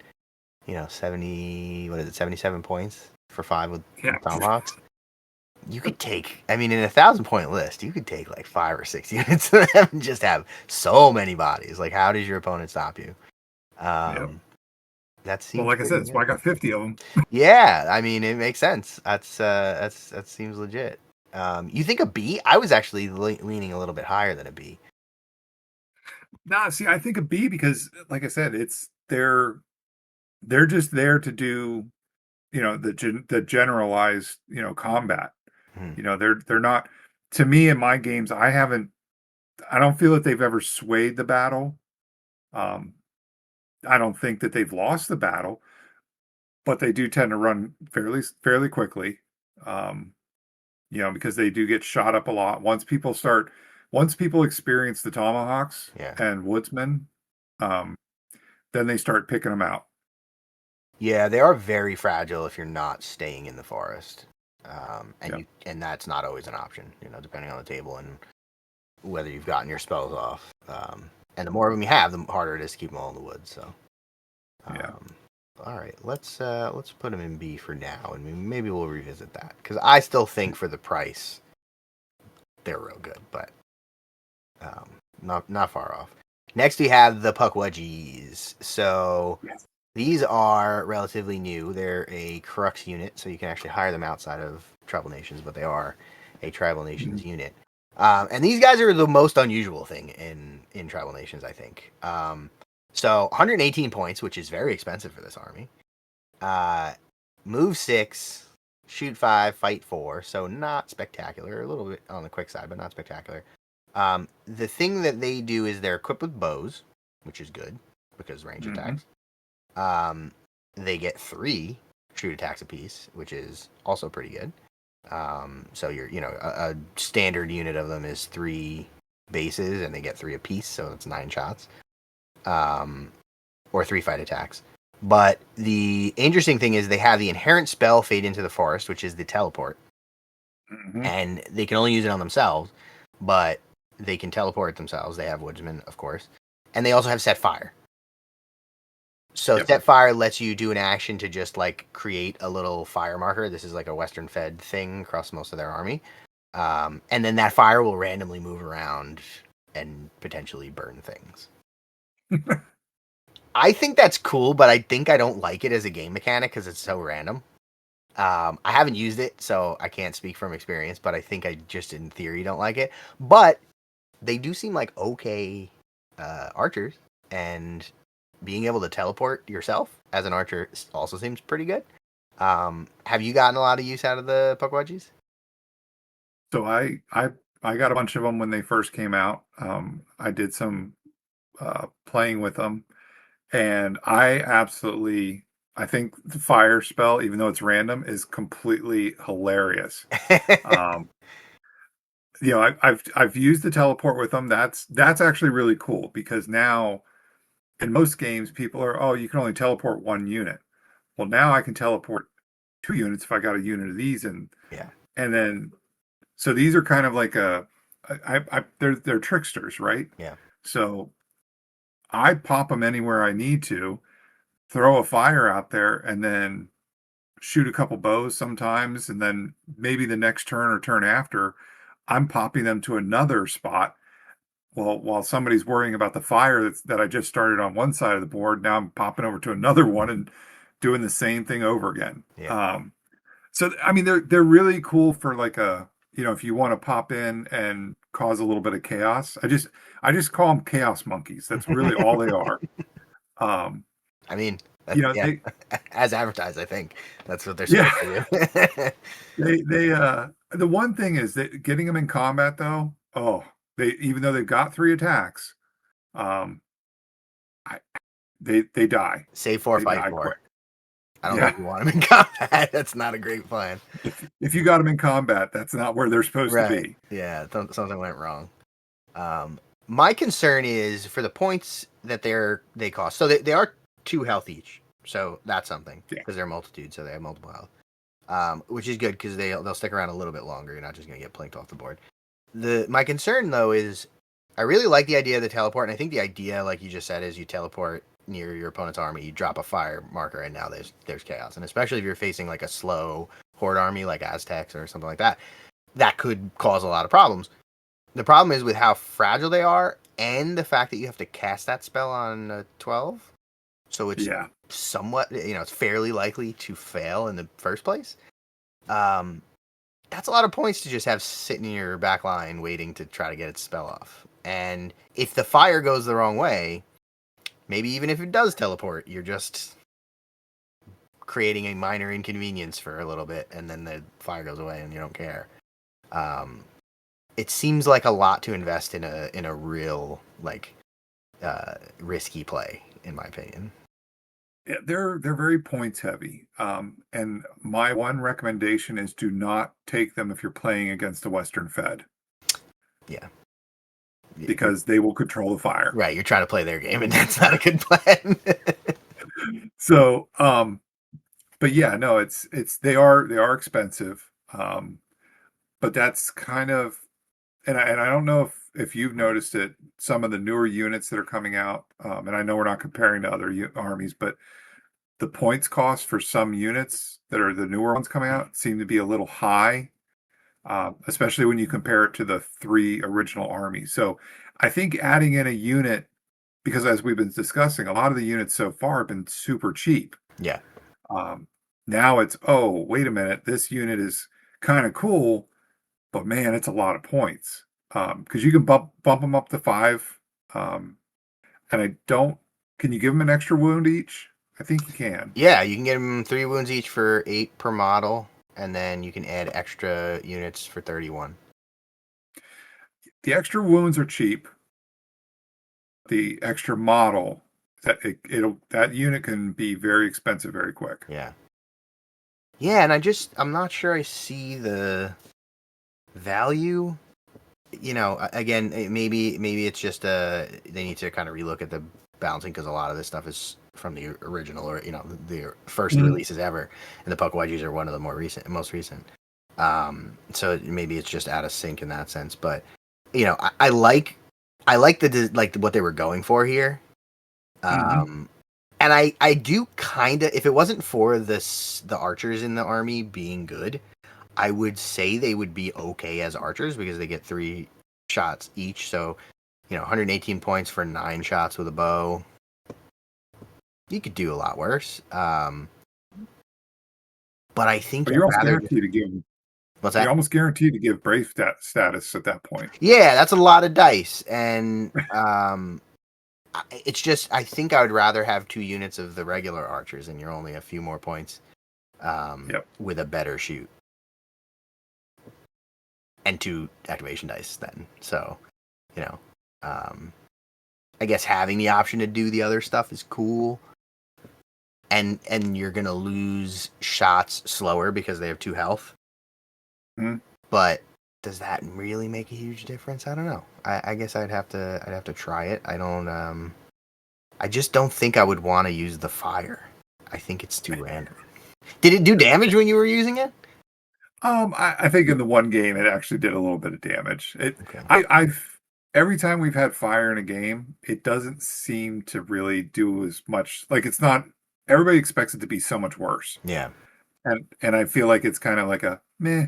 77 points for 5 with Yeah. Tomahawks. You could take, I mean, in a 1,000 point list, you could take like 5 or 6 units of them and just have so many bodies. Like, how does your opponent stop you? Yeah. That Well, seems like I said, pretty that's why good. I got 50 of them. Yeah, I mean, it makes sense. That seems legit. You think a B? I was actually leaning a little bit higher than a B. Nah, see, I think a B because, like I said, they're just there to do, the generalized, combat. Hmm. They're not. To me, in my games, I don't feel that they've ever swayed the battle. Um, I don't think that they've lost the battle, but they do tend to run fairly quickly. Um, because they do get shot up a lot. Once people experience the tomahawks Yeah. and woodsmen, um, then they start picking them out. Yeah, they are very fragile if you're not staying in the forest, Yeah, and that's not always an option. Depending on the table and whether you've gotten your spells off. And the more of them you have, the harder it is to keep them all in the woods. So, yeah. um, all right, let's put them in B for now, and maybe we'll revisit that because I still think for the price they're real good, but um, not far off. Next, we have the Puckwudgies. So Yes. these are relatively new. They're a Crux unit, so you can actually hire them outside of Tribal Nations, but they are a Tribal Nations Mhm. unit. And these guys are the most unusual thing in Tribal Nations, I think. So 118 points, which is very expensive for this army. Move 6, shoot 5, fight 4. So not spectacular. A little bit on the quick side, but not spectacular. The thing that they do is they're equipped with bows, which is good because range Mhm. attacks. They get 3 shoot attacks apiece, which is also pretty good. So a standard unit of them is 3 bases, and they get 3 apiece, so it's 9 shots, or 3 fight attacks. But the interesting thing is they have the inherent spell Fade into the Forest, which is the teleport, Mhm. and they can only use it on themselves, but they can teleport themselves. They have Woodsman, of course, and they also have Set Fire. So Yep. set fire lets you do an action to just like create a little fire marker. This is like a Western Fed thing across most of their army. And then that fire will randomly move around and potentially burn things. I think that's cool, but I think I don't like it as a game mechanic because it's so random. I haven't used it, so I can't speak from experience, but I think I just in theory don't like it. But they do seem like okay archers, and being able to teleport yourself as an archer also seems pretty good. Have you gotten a lot of use out of the Pukwudgies? So I got a bunch of them when they first came out. I did some playing with them, and I think the fire spell, even though it's random, is completely hilarious. Um, I've used the teleport with them. That's actually really cool because now in most games people are, oh, you can only teleport one unit. Well, now I can teleport 2 units if I got a unit of these, Yeah, and then so these are kind of like they're tricksters, right? yeah, So I pop them anywhere I need to, throw a fire out there, and then shoot a couple bows sometimes, and then maybe the next turn or turn after, I'm popping them to another spot. Well, while somebody's worrying about the fire that I just started on one side of the board, now I'm popping over to another one and doing the same thing over again. yeah. So I mean, they're really cool for like if you want to pop in and cause a little bit of chaos. I just call them chaos monkeys. That's really all they are. Um, I mean, yeah, they as advertised, I think that's what they're yeah, supposed to do. they the one thing is that getting them in combat though, oh, they even though they've got 3 attacks, um, I, they die. Save for, They fight die for. quick. I don't Yeah. think you want them in combat. That's not a great plan. If you got them in combat, that's not where they're supposed to Right. be. Yeah, something went wrong. My concern is for the points that they cost. So they are 2 health each. So that's something Yeah. because they're multitude, so they have multiple health. Which is good because they'll stick around a little bit longer. You're not just gonna get planked off the board. My concern though is I really like the idea of the teleport, and I think the idea, like you just said, is you teleport near your opponent's army, you drop a fire marker, and now there's chaos. And especially if you're facing like a slow horde army like Aztecs or something like that, that could cause a lot of problems. The problem is with how fragile they are, and the fact that you have to cast that spell on a 12, so it's Yeah. somewhat, it's fairly likely to fail in the first place. That's a lot of points to just have sitting in your back line waiting to try to get its spell off. And if the fire goes the wrong way, maybe even if it does teleport, you're just creating a minor inconvenience for a little bit, and then the fire goes away and you don't care. It seems like a lot to invest in a real risky play, in my opinion. Yeah, they're very points heavy. And my one recommendation is do not take them if you're playing against a Western Fed Yeah, because they will control the fire. right. You're trying to play their game, and that's not a good plan. So, but yeah, no, they are expensive. But that's kind of, and I don't know if you've noticed it, some of the newer units that are coming out, and I know we're not comparing to other armies, but the points cost for some units that are the newer ones coming out seem to be a little high, especially when you compare it to the 3 original armies. So I think adding in a unit, because as we've been discussing, a lot of the units so far have been super cheap. Yeah, Um, Now it's, oh, wait a minute, this unit is kind of cool, but man, it's a lot of points. Because you can bump them up to 5. And I don't, can you give them an extra wound each? I think you can. yeah. You can get them 3 wounds each for 8 per model, and then you can add extra units for 31. The extra wounds are cheap. The extra model, that unit can be very expensive very quick. Yeah. Yeah, and I'm not sure I see the value. Again, maybe it's just they need to kind of relook at the balancing because a lot of this stuff is from the original or the first Mhm. releases ever, and the Pukwudgies are one of the most recent. So maybe it's just out of sync in that sense, but I like the what they were going for here. Mhm. And And I do kind of, if it wasn't for the archers in the army being good, I would say they would be okay as archers because they get 3 shots each. So, 118 points for 9 shots with a bow. You could do a lot worse. But I think But I'd you're almost rather. guaranteed to give What's you're that? almost guaranteed to give brave status at that point. Yeah, that's a lot of dice, and it's just I think I would rather have 2 units of the regular archers, and you're only a few more points Yep. with a better shoot, and 2 activation dice. Then, so you know, I guess having the option to do the other stuff is cool. And you're gonna lose shots slower because they have 2 health. Mhm. But does that really make a huge difference? I don't know. I guess I'd have to try it. I don't. I just don't think I would want to use the fire. I think it's too random. Did it do damage when you were using it? I think in the one game it actually did a little bit of damage. Okay. I've every time we've had fire in a game, it doesn't seem to really do as much. Like it's not everybody expects it to be so much worse. Yeah. And I feel like it's kind of like a meh.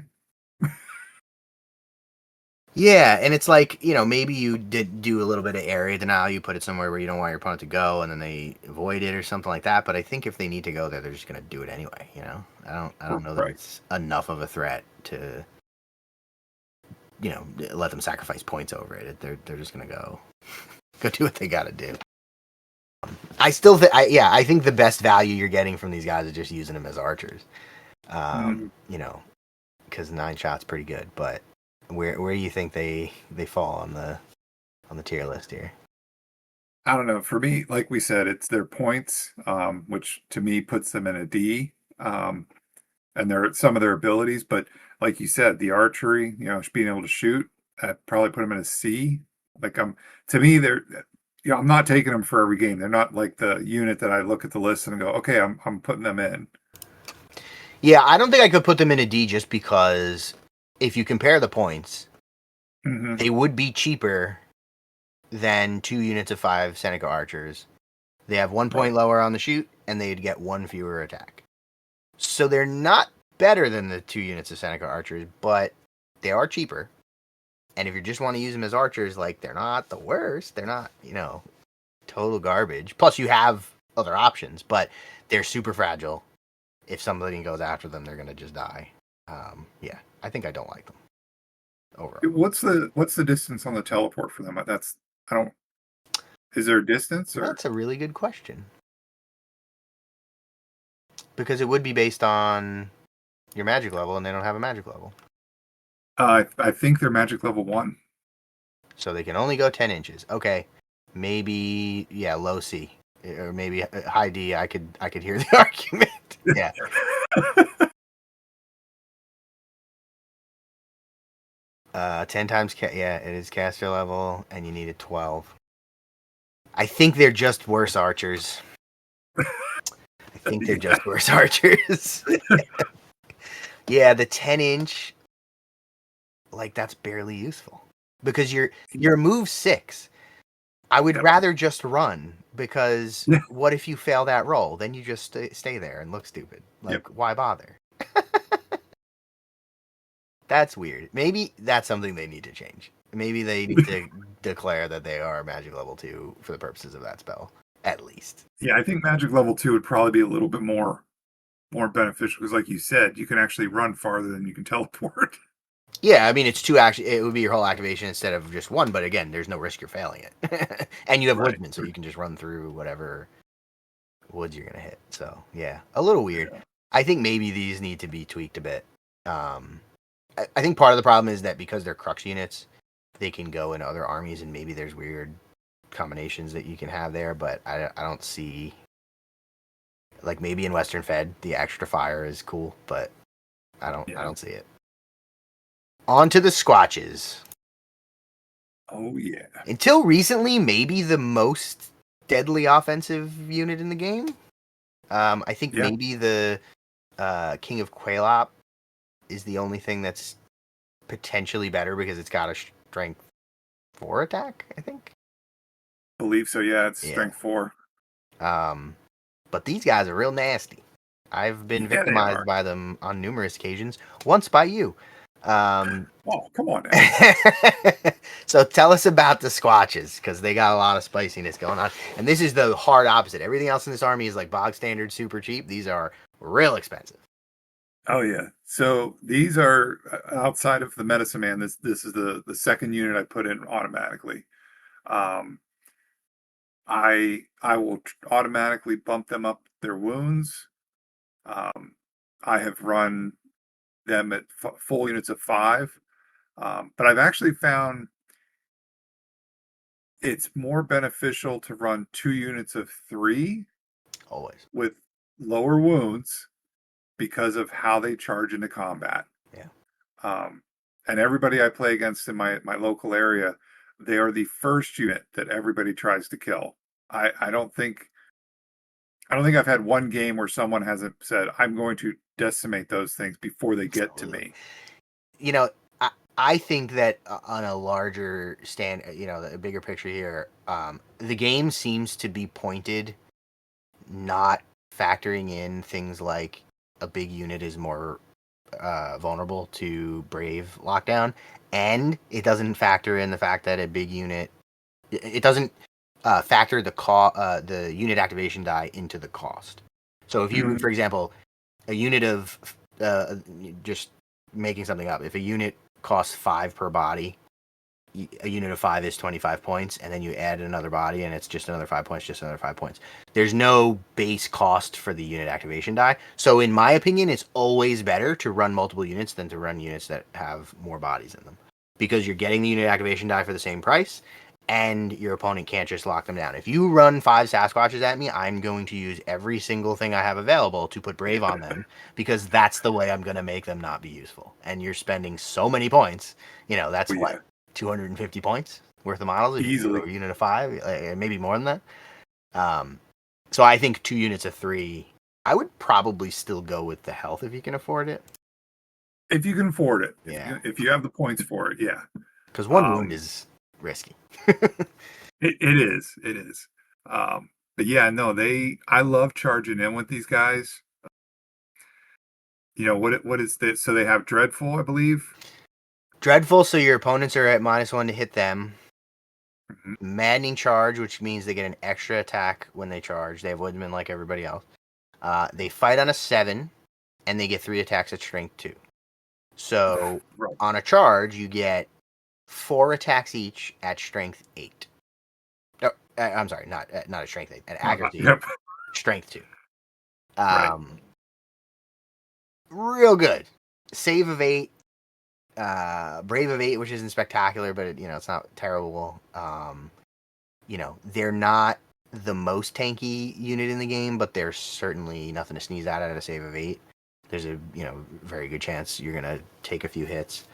Yeah, and it's like, maybe you did do a little bit of area denial. You put it somewhere where you don't want your opponent to go, and then they avoid it or something like that. But I think if they need to go there, they're just going to do it anyway. I don't know that Right. it's enough of a threat to, let them sacrifice points over it. They're just going to go do what they got to do. I still think, I think the best value you're getting from these guys is just using them as archers. Mhm. Because 9 shots pretty good, but. Where do you think they fall on the tier list here? I don't know. For me, like we said, it's their points, which to me puts them in a D, and some of their abilities. But like you said, the archery, being able to shoot, I'd probably put them in a C. Like to me, I'm not taking them for every game. They're not like the unit that I look at the list and go, okay, I'm putting them in. Yeah, I don't think I could put them in a D just because if you compare the points, Hmm. they would be cheaper than 2 units of 5 Seneca archers. They have 1 point Right. lower on the shoot, and they'd get 1 fewer attack. So they're not better than the 2 units of Seneca archers, but they are cheaper. And if you just want to use them as archers, like, they're not the worst. They're not, total garbage. Plus, you have other options, but they're super fragile. If somebody goes after them, they're going to just die. Yeah, I think I don't like them overall. What's the distance on the teleport for them? I don't. Is there a distance or? That's a really good question. Because it would be based on your magic level, and they don't have a magic level. I think they're magic level 1. So they can only go 10 inches. Okay, maybe, yeah, low C. Or maybe high D. I could hear the argument. Yeah. 10 times, yeah, it is caster level, and you need a 12. I think they're just worse archers. I think they're just worse archers. Yeah, the 10-inch, like, that's barely useful. Because your move 6. I would Yep. rather just run, because Yeah. what if you fail that roll? Then you just stay there and look stupid. Like, Yep. why bother? That's weird. Maybe that's something they need to change. Maybe they need to declare that they are magic level 2 for the purposes of that spell, at least. Yeah, I think magic level 2 would probably be a little bit more beneficial because, like you said, you can actually run farther than you can teleport. Yeah, I mean, it's 2 action. It would be your whole activation instead of just 1, but again, there's no risk you're failing it. And you have Right. woodsman, so you can just run through whatever woods you're going to hit. So, yeah, a little weird. Yeah. I think maybe these need to be tweaked a bit. I think part of the problem is that because they're crux units, they can go in other armies, and maybe there's weird combinations that you can have there, but I don't see. Like, maybe in Western Fed, the extra fire is cool, but I don't see it. On to the Squatches. Oh yeah. Until recently, maybe the most deadly offensive unit in the game. I think Yeah. maybe the King of Quailop is the only thing that's potentially better because it's got a strength 4 attack, I think. Believe so. Yeah, it's Yeah. strength 4. but these guys are real nasty. I've been Yeah, they victimized are. by them on numerous occasions. Once by you. Oh, come on now. So tell us about the Squatches, because they got a lot of spiciness going on. And this is the hard opposite. Everything else in this army is like bog standard, super cheap. These are real expensive. Oh yeah. So these are outside of the Medicine Man. This is the second unit I put in automatically. Um, I will automatically bump them up their wounds. I have run them at full units of 5, but I've actually found it's more beneficial to run 2 units of 3 Always. with lower wounds because of how they charge into combat. Yeah. Um, and everybody I play against in my local area, they are the first unit that everybody tries to kill. I don't think I've had one game where someone hasn't said, I'm going to decimate those things before they get to me. You know, I think that on a larger a bigger picture here, the game seems to be pointed, not factoring in things like a big unit is more vulnerable to Brave lockdown, and it doesn't factor in the fact that a big unit, it doesn't factor the unit activation die into the cost. So if you, for example, a unit of just making something up, if a unit costs 5 per body, a unit of 5 is 25 points, and then you add another body and it's just another 5 points, just another 5 points. There's no base cost for the unit activation die. So in my opinion, it's always better to run multiple units than to run units that have more bodies in them, because you're getting the unit activation die for the same price, and your opponent can't just lock them down. If you run 5 Sasquatches at me, I'm going to use every single thing I have available to put Brave on them, because that's the way I'm going to make them not be useful. And you're spending so many points. That's Well, yeah, 250 points worth of models if you do easily. a unit of 5, maybe more than that. So I think 2 units of 3. I would probably still go with the health if you can afford it. If you can afford it, Yeah, if you have the points for it, yeah. because 1 wound is risky. It is. It is. But yeah, no, I love charging in with these guys. What is this? So they have Dreadful, I believe. Dreadful, so your opponents are at -1 to hit them. Mhm. Maddening Charge, which means they get an extra attack when they charge. They have Woodman like everybody else. They fight on a 7, and they get 3 attacks at Strength 2. So Right. on a charge, you get 4 attacks each at Strength 8. No, I'm sorry, not at Strength 8, at accuracy, Yep. Strength 2. Right. Real good. Save of 8, Brave of 8, which isn't spectacular, but it's not terrible. They're not the most tanky unit in the game, but they're certainly nothing to sneeze at a save of 8. There's a very good chance you're gonna take a few hits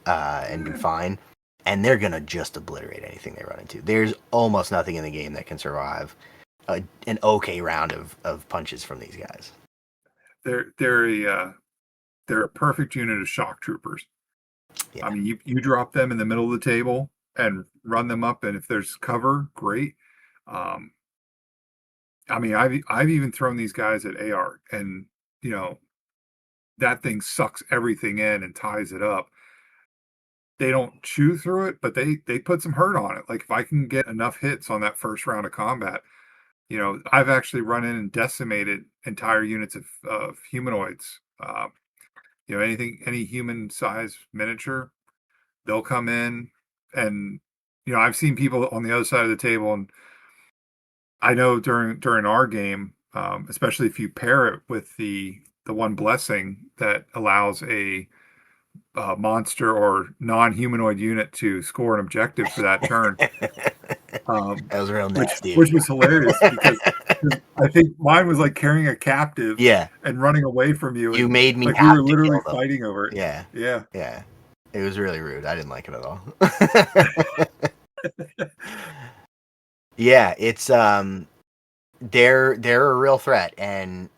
and be fine, and they're gonna just obliterate anything they run into. There's almost nothing in the game that can survive an okay round of punches from these guys. They're a perfect unit of shock troopers. Yeah. I mean, you drop them in the middle of the table and run them up, and if there's cover, great. Um, I mean, I've even thrown these guys at AR, and you know that thing sucks everything in and ties it up. They don't chew through it, but they put some hurt on it. Like if I can get enough hits on that first round of combat, I've actually run in and decimated entire units of humanoids. Any human size miniature, they'll come in, and I've seen people on the other side of the table, and I know during our game, especially if you pair it with the one blessing that allows a monster or non-humanoid unit to score an objective for that turn, That was real which nasty. which was hilarious because I think mine was like carrying a captive Yeah, and running away from you, you and made me like we have were to literally kill them. fighting over it. Yeah, Yeah. yeah. It was really rude. I didn't like it at all. Yeah, it's they're a real threat, and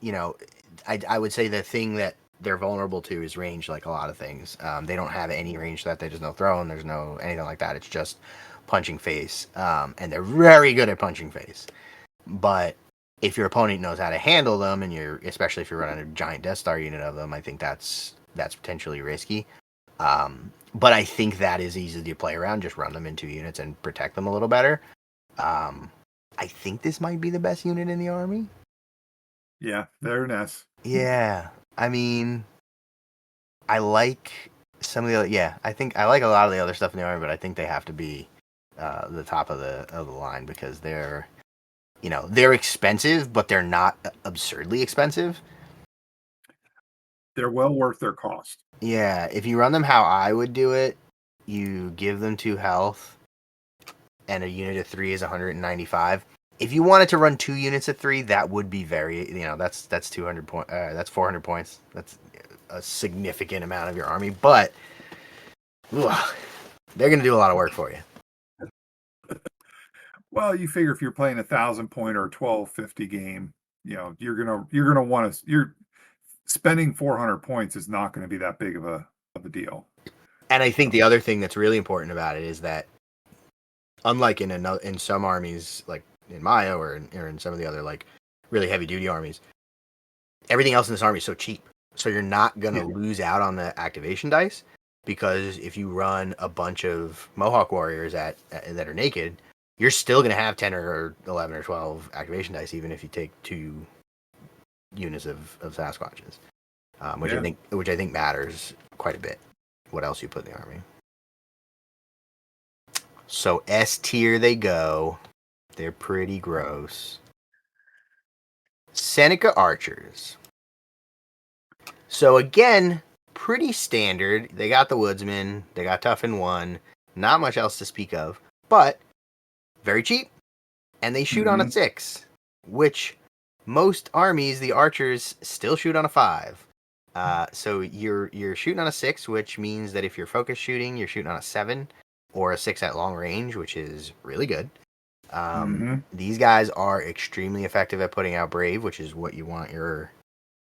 I would say the thing that they're vulnerable to is range, like a lot of things. They don't have any range threat. There's no throw, and there's no anything like that. It's just punching face, and they're very good at punching face. But if your opponent knows how to handle them, and especially if you're running a giant Death Star unit of them, I think that's potentially risky. But I think that is easy to play around. Just run them in 2 units and protect them a little better. I think this might be the best unit in the army. Yeah, they're an S. Yeah, I mean, I like some of the I think I like a lot of the other stuff in the army, but I think they have to be the top of the line because they're they're expensive, but they're not absurdly expensive. They're well worth their cost. Yeah, if you run them how I would do it, you give them 2 health, and a unit of 3 is 195. If you wanted to run 2 units of 3, that would be very that's 200 that's 400 points. That's a significant amount of your army, but they're gonna do a lot of work for you. Well, you figure if you're playing 1,000-point or 1250 game, you're gonna want to. You're spending 400 points is not going to be that big of a deal. And I think the other thing that's really important about it is that, unlike in some armies, like in Maya or in some of the other like really heavy duty armies, everything else in this army is so cheap. So you're not gonna lose out on the activation dice, because if you run a bunch of Mohawk warriors that are naked, you're still gonna have 10 or 11 or 12 activation dice, even if you take 2 units of Sasquatches, which I think matters quite a bit. What else you put in the army? So S tier they go. They're pretty gross. Seneca Archers. So again, pretty standard. They got the Woodsman. They got Tough in 1. Not much else to speak of, but very cheap. And they shoot on a 6, which most armies, the Archers, still shoot on a 5. So you're shooting on a 6, which means that if you're focus shooting, you're shooting on a 7 or a 6 at long range, which is really good. These guys are extremely effective at putting out Brave, which is what you want your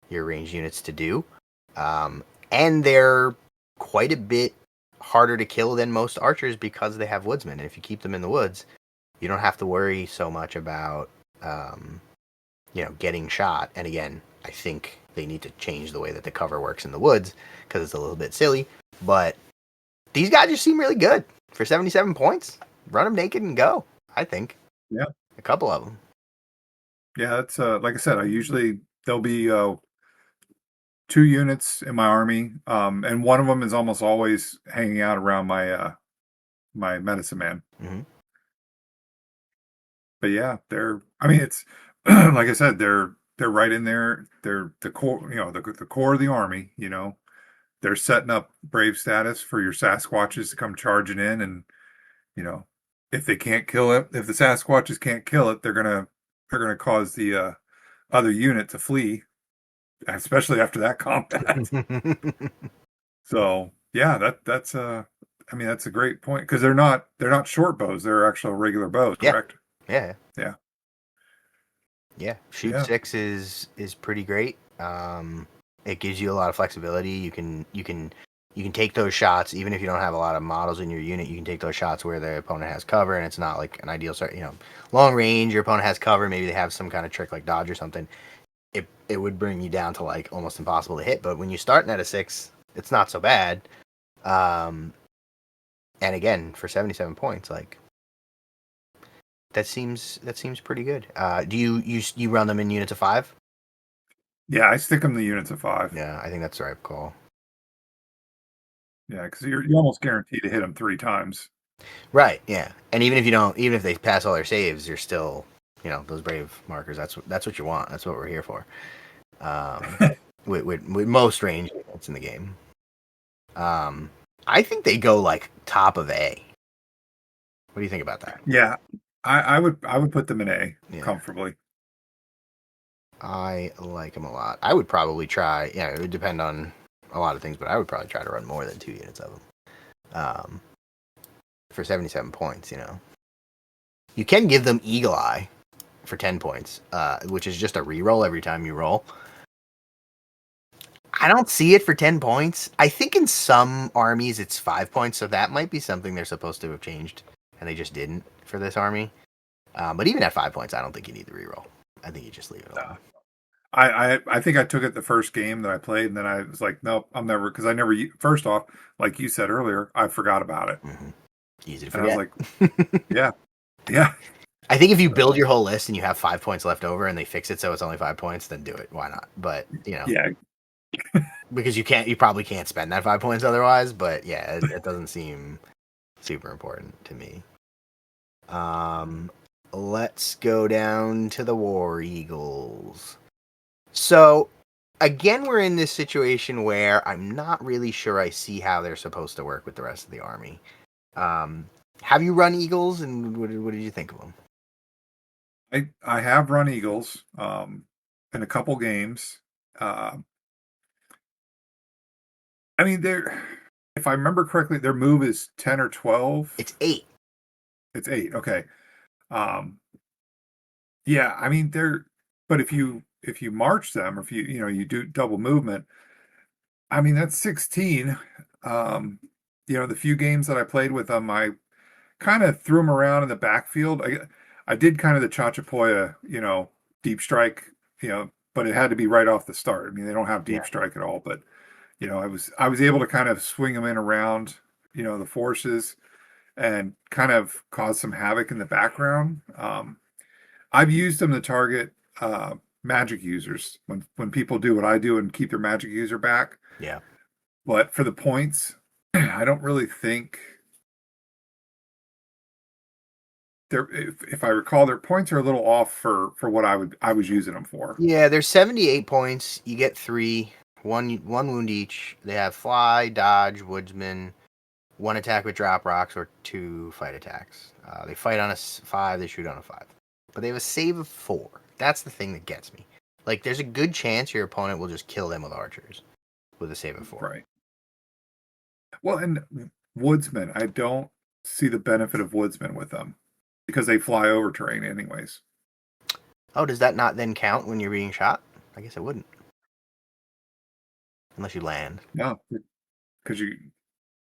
ranged units to do. And they're quite a bit harder to kill than most archers because they have Woodsmen. And if you keep them in the woods, you don't have to worry so much about getting shot. And again, I think they need to change the way that the cover works in the woods because it's a little bit silly. But these guys just seem really good for 77 points. Run them naked and go, I think. Yeah. A couple of them. Yeah, that's like I said, there'll be 2 units in my army, and one of them is almost always hanging out around my my medicine man. But yeah, it's like I said, they're right in there. They're the core, the core of the army. They're setting up Brave status for your Sasquatches to come charging in, and if they can't kill it, if the Sasquatches can't kill it, they're gonna cause the other unit to flee, especially after that combat. So yeah, that's that's a great point, because they're not short bows; they're actual regular bows, correct? Yeah. Shoot Yeah. 6 is pretty great. It gives you a lot of flexibility. You can take those shots even if you don't have a lot of models in your unit. You can take those shots where the opponent has cover, and it's not like an ideal start. Long range, your opponent has cover. Maybe they have some kind of trick like dodge or something. It would bring you down to like almost impossible to hit. But when you're starting at a 6, it's not so bad. And again, for 77 points, like that seems pretty good. Do you run them in units of 5? Yeah, I stick them in the units of 5. Yeah, I think that's the right call. Yeah, because you're almost guaranteed to hit them 3 times. Right. Yeah, and even if they pass all their saves, you're still those Brave markers. That's what you want. That's what we're here for. With most range units in the game. I think they go like top of A. What do you think about that? Yeah, I would put them in A comfortably. I like them a lot. I would probably try. Yeah, it would depend on a lot of things, but I would probably try to run more than 2 units of them. For 77 points, you can give them Eagle Eye for 10 points, which is just a reroll every time you roll. I don't see it for 10 points. I think in some armies it's 5 points, so that might be something they're supposed to have changed, and they just didn't for this army. But even at 5 points, I don't think you need the reroll. I think you just leave it Uh, alone. I think I took it the first game that I played, and then I was like, nope, I'm never, because I never. First off, like you said earlier, I forgot about it, Mm-hmm. Easy to and I was forget. like, yeah, yeah, I think if you build so your whole list and you have 5 points left over and they fix it so it's only 5 points, then do it. Why not? But yeah, because you probably can't spend that 5 points otherwise. But yeah, it doesn't seem super important to me. Let's go down to the War Eagles. So again, we're in this situation where I'm not really sure I see how they're supposed to work with the rest of the army. Um, have you run Eagles, and what did you think of them? I have run Eagles in a couple games. Uh, I mean, they're if I remember correctly, their move is 10 or 12. It's 8. It's 8. Okay. Um, yeah, I mean but if you march them or if you do double movement, I mean that's 16. Um, the few games that I played with them, I kind of threw them around in the backfield. I did kind of the Chachapoya, deep strike, but it had to be right off the start. I mean, they don't have deep Yeah. strike at all, but I was able to kind of swing them in around, the forces and kind of cause some havoc in the background. I've used them to target magic users when people do what I do and keep their magic user back. Yeah. But for the points, I don't really think if I recall, their points are a little off for what I was using them for. Yeah, there's 78 points. You get 3, one wound each. They have fly, dodge, woodsman, 1 attack with drop rocks, or 2 fight attacks. They fight on a 5, they shoot on a 5. But they have a save of 4. That's the thing that gets me. Like, there's a good chance your opponent will just kill them with archers with a save of 4. Right. Well, and woodsmen, I don't see the benefit of woodsmen with them because they fly over terrain anyways. Oh, does that not then count when you're being shot? I guess it wouldn't. Unless you land. No, because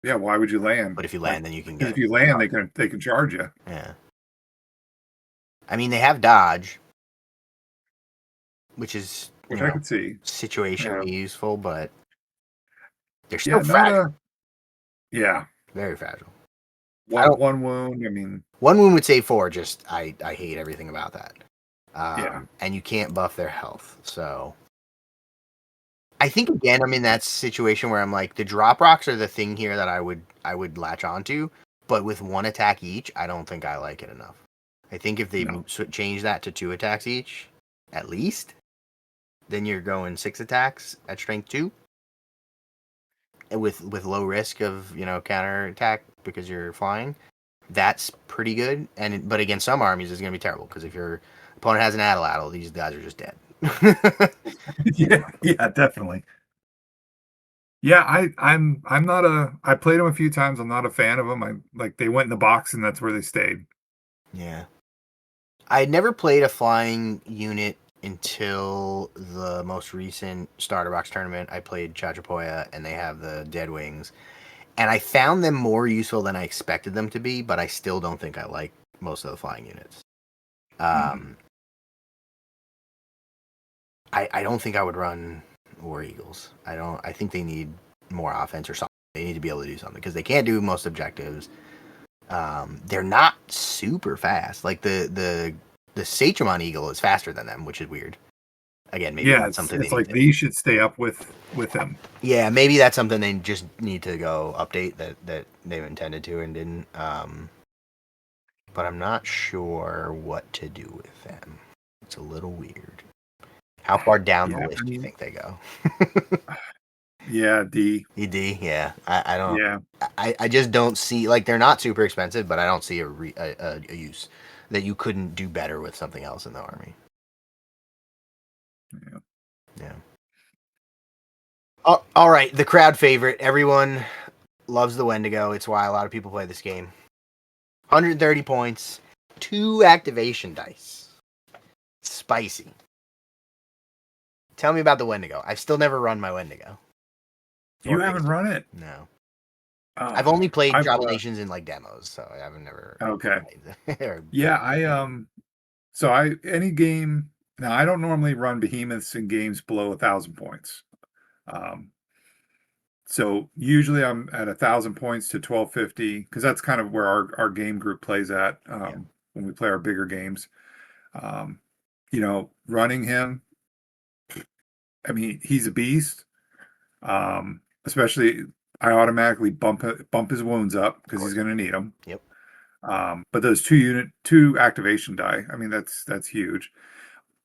yeah, why would you land? But if you Like, land, then you can because get if you land, they can charge you. Yeah. I mean, they have dodge, which is, Which I could see. Yeah, situationally useful, but they're yeah, still not fragile. a yeah. Very fragile. I One don't. one wound. I mean, One wound would save 4. Just I hate everything about that. yeah, And you can't buff their health. So I think again I'm in that situation where I'm like the drop rocks are the thing here that I would latch onto, but with 1 attack each, I don't think I like it enough. I think if they no, change that to 2 attacks each, at least, then you're going 6 attacks at strength 2, with low risk of counter attack because you're flying. That's pretty good. But against some armies, it's going to be terrible because if your opponent has an Atlatl, these guys are just dead. yeah, yeah, definitely. Yeah, I'm not I played them a few times. I'm not a fan of them. I like they went in the box and that's where they stayed. Yeah. I had never played a flying unit until the most recent Starter Box tournament. I played Chachapoya, and they have the Dead Wings. And I found them more useful than I expected them to be, but I still don't think I like most of the flying units. Mhm. Um, I don't think I would run War Eagles. I think they need more offense or something. They need to be able to do something because they can't do most objectives. They're not super fast. Like the Sachamon Eagle is faster than them, which is weird. Again, maybe Yeah, that's it's something they it's need like to. these should stay up with him. Yeah, maybe that's something they just need to go update that they've intended to and didn't. But I'm not sure what to do with them. It's a little weird. How far down the Yeah, list I do you mean, think they go? yeah, D. ED, yeah. I don't. Yeah, I just don't see like they're not super expensive, but I don't see a use that you couldn't do better with something else in the army. yeah. Yeah. All right, the crowd favorite. Everyone loves the Wendigo. It's why a lot of people play this game. 130 points, 2 activation dice. Spicy. Tell me about the Wendigo. I've still never run my Wendigo. You Or haven't faced it. run it. No. I've Oh, only played I've Tribal Nations in like demos, so I haven't never okay. played or Yeah, built. I so I any game Now, I don't normally run behemoths in games below 1,000 points. Um, so usually I'm at 1,000 points to 1250 because that's kind of where our game group plays at Yeah. when we play our bigger games. Um, you know, running him, I mean, he's a beast. Especially, I automatically bump his wounds up Of because he's course. going to need them. Yep. But those two activation die, I mean, that's huge.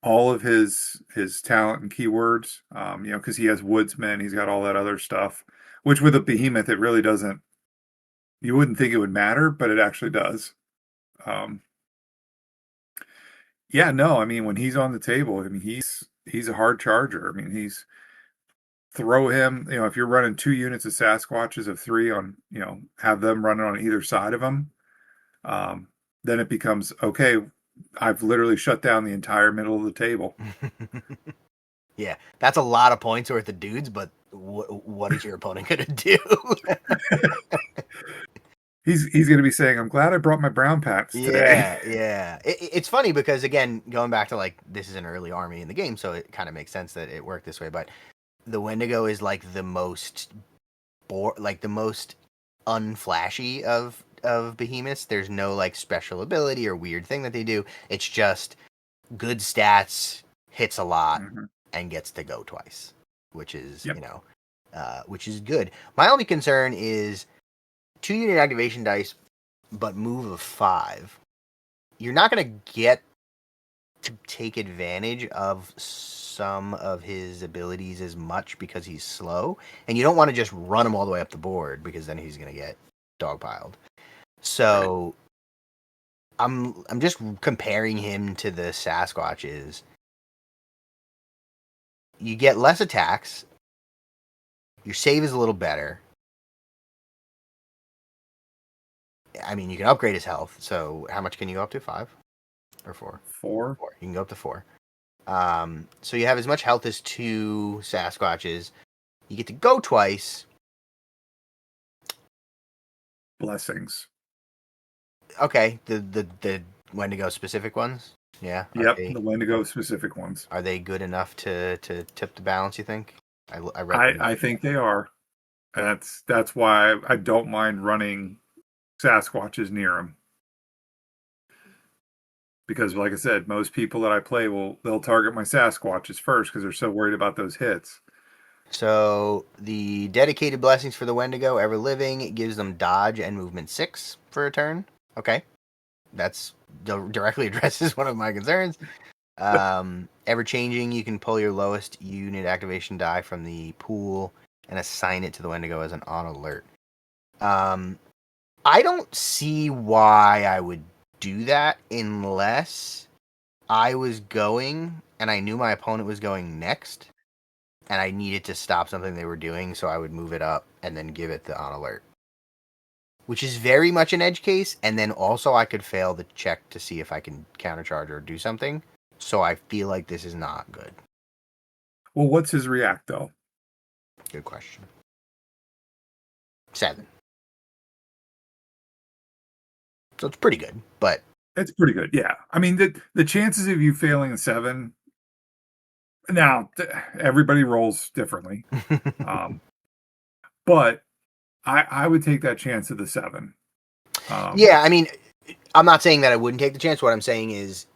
All of his talent and keywords, you know, because he has woodsman, he's got all that other stuff. Which with a behemoth, it really doesn't. You wouldn't think it would matter, but it actually does. Um, yeah, no, I mean, when he's on the table, I mean, he's a hard charger. I mean, he's throw him. You know, if you're running 2 units of Sasquatches of 3 on, you know, have them running on either side of him. Um, then it becomes okay. I've literally shut down the entire middle of the table. Yeah, that's a lot of points worth of dudes, but what is your opponent going to do? He's going to be saying, "I'm glad I brought my brown pants today." Yeah, yeah. It's funny because, again, going back to, like, this is an early army in the game, so it kind of makes sense that it worked this way, but the Wendigo is, like, the most the most unflashy of behemoths. There's no, like, special ability or weird thing that they do. It's just good stats, hits a lot, Mhm. and gets to go twice, which is, Yep. you know, which is good. My only concern is 2-unit activation dice, but move of 5. You're not going to get to take advantage of some of his abilities as much because he's slow, and you don't want to just run him all the way up the board because then he's going to get dogpiled. So I'm just comparing him to the Sasquatches. You get less attacks. Your save is a little better. I mean, you can upgrade his health. So how much can you go up to? 5 or 4? 4. 4. You can go up to 4. So you have as much health as 2 Sasquatches. You get to go twice. Blessings. Okay, the Wendigo specific ones. Yeah. Yep, the Wendigo specific ones. Are they good enough to tip the balance? You think? I read. I think they are. That's why I don't mind running Sasquatches near him. Because like I said, most people that I play they'll target my Sasquatches first because they're so worried about those hits. So the dedicated blessings for the Wendigo, ever living, it gives them dodge and movement 6 for a turn. Okay, that's directly addresses one of my concerns. Ever changing, you can pull your lowest unit activation die from the pool and assign it to the Wendigo as an on alert. I don't see why I would do that unless I was going and I knew my opponent was going next and I needed to stop something they were doing, so I would move it up and then give it the on alert. Which is very much an edge case, and then also I could fail the check to see if I can countercharge or do something. So I feel like this is not good. Well, what's his react though? Good question. 7. So it's pretty good, but It's pretty good. Yeah. I mean, the chances of you failing a 7 now, everybody rolls differently. But I would take that chance of the 7. Yeah, I mean, I'm not saying that I wouldn't take the chance. What I'm saying is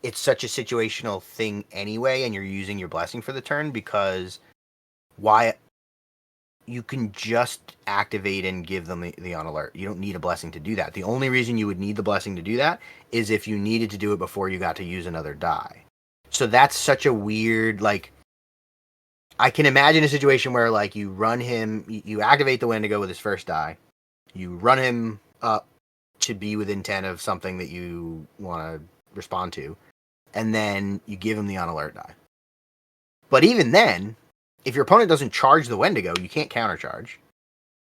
it's such a situational thing anyway, and you're using your blessing for the turn because why you can just activate and give them the on alert. You don't need a blessing to do that. The only reason you would need the blessing to do that is if you needed to do it before you got to use another die. So that's such a weird, like, I can imagine a situation where, like, you run him, you activate the Wendigo with his first die, you run him up to be within 10 of something that you want to respond to, and then you give him the on alert die. But even then, if your opponent doesn't charge the Wendigo, you can't countercharge.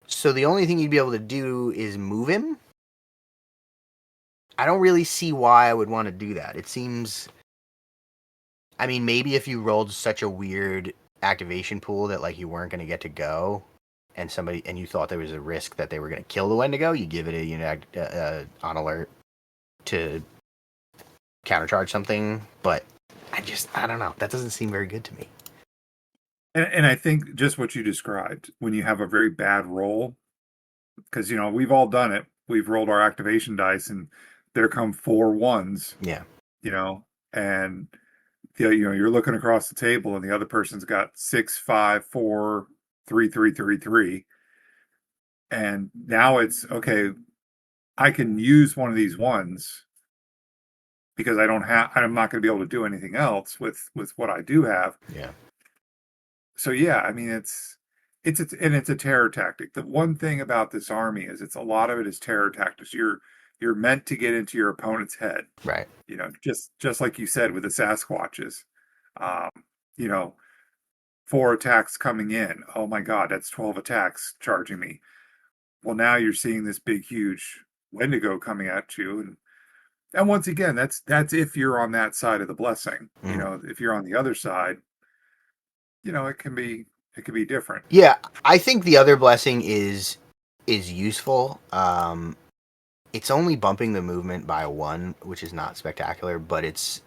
So the only thing you'd be able to do is move him. I don't really see why I would want to do that. It seems, I mean, maybe if you rolled such a weird activation pool that, like, you weren't going to get to go, and you thought there was a risk that they were going to kill the Wendigo, you give it a unit on alert to countercharge something. But I don't know. That doesn't seem very good to me. And I think just what you described, when you have a very bad roll, because we've all done it. We've rolled our activation dice, and there come 4 1s. Yeah. You know, and you're looking across the table, and the other person's got 6, 5, 4, 3, 3, 3, 3, and now it's okay. I can use one of these ones because I'm not going to be able to do anything else with what I do have. Yeah. So yeah, I mean it's a terror tactic. The one thing about this army is it's a lot of it is terror tactics. You're meant to get into your opponent's head. Right. Just like you said with the Sasquatches. Um, you know, 4 attacks coming in. Oh my God, that's 12 attacks charging me. Well, now you're seeing this big, huge Wendigo coming at you, and once again, that's if you're on that side of the blessing. Mhm. If you're on the other side, it can be different. Yeah, I think the other blessing is useful. It's only bumping the movement by 1, which is not spectacular, but it's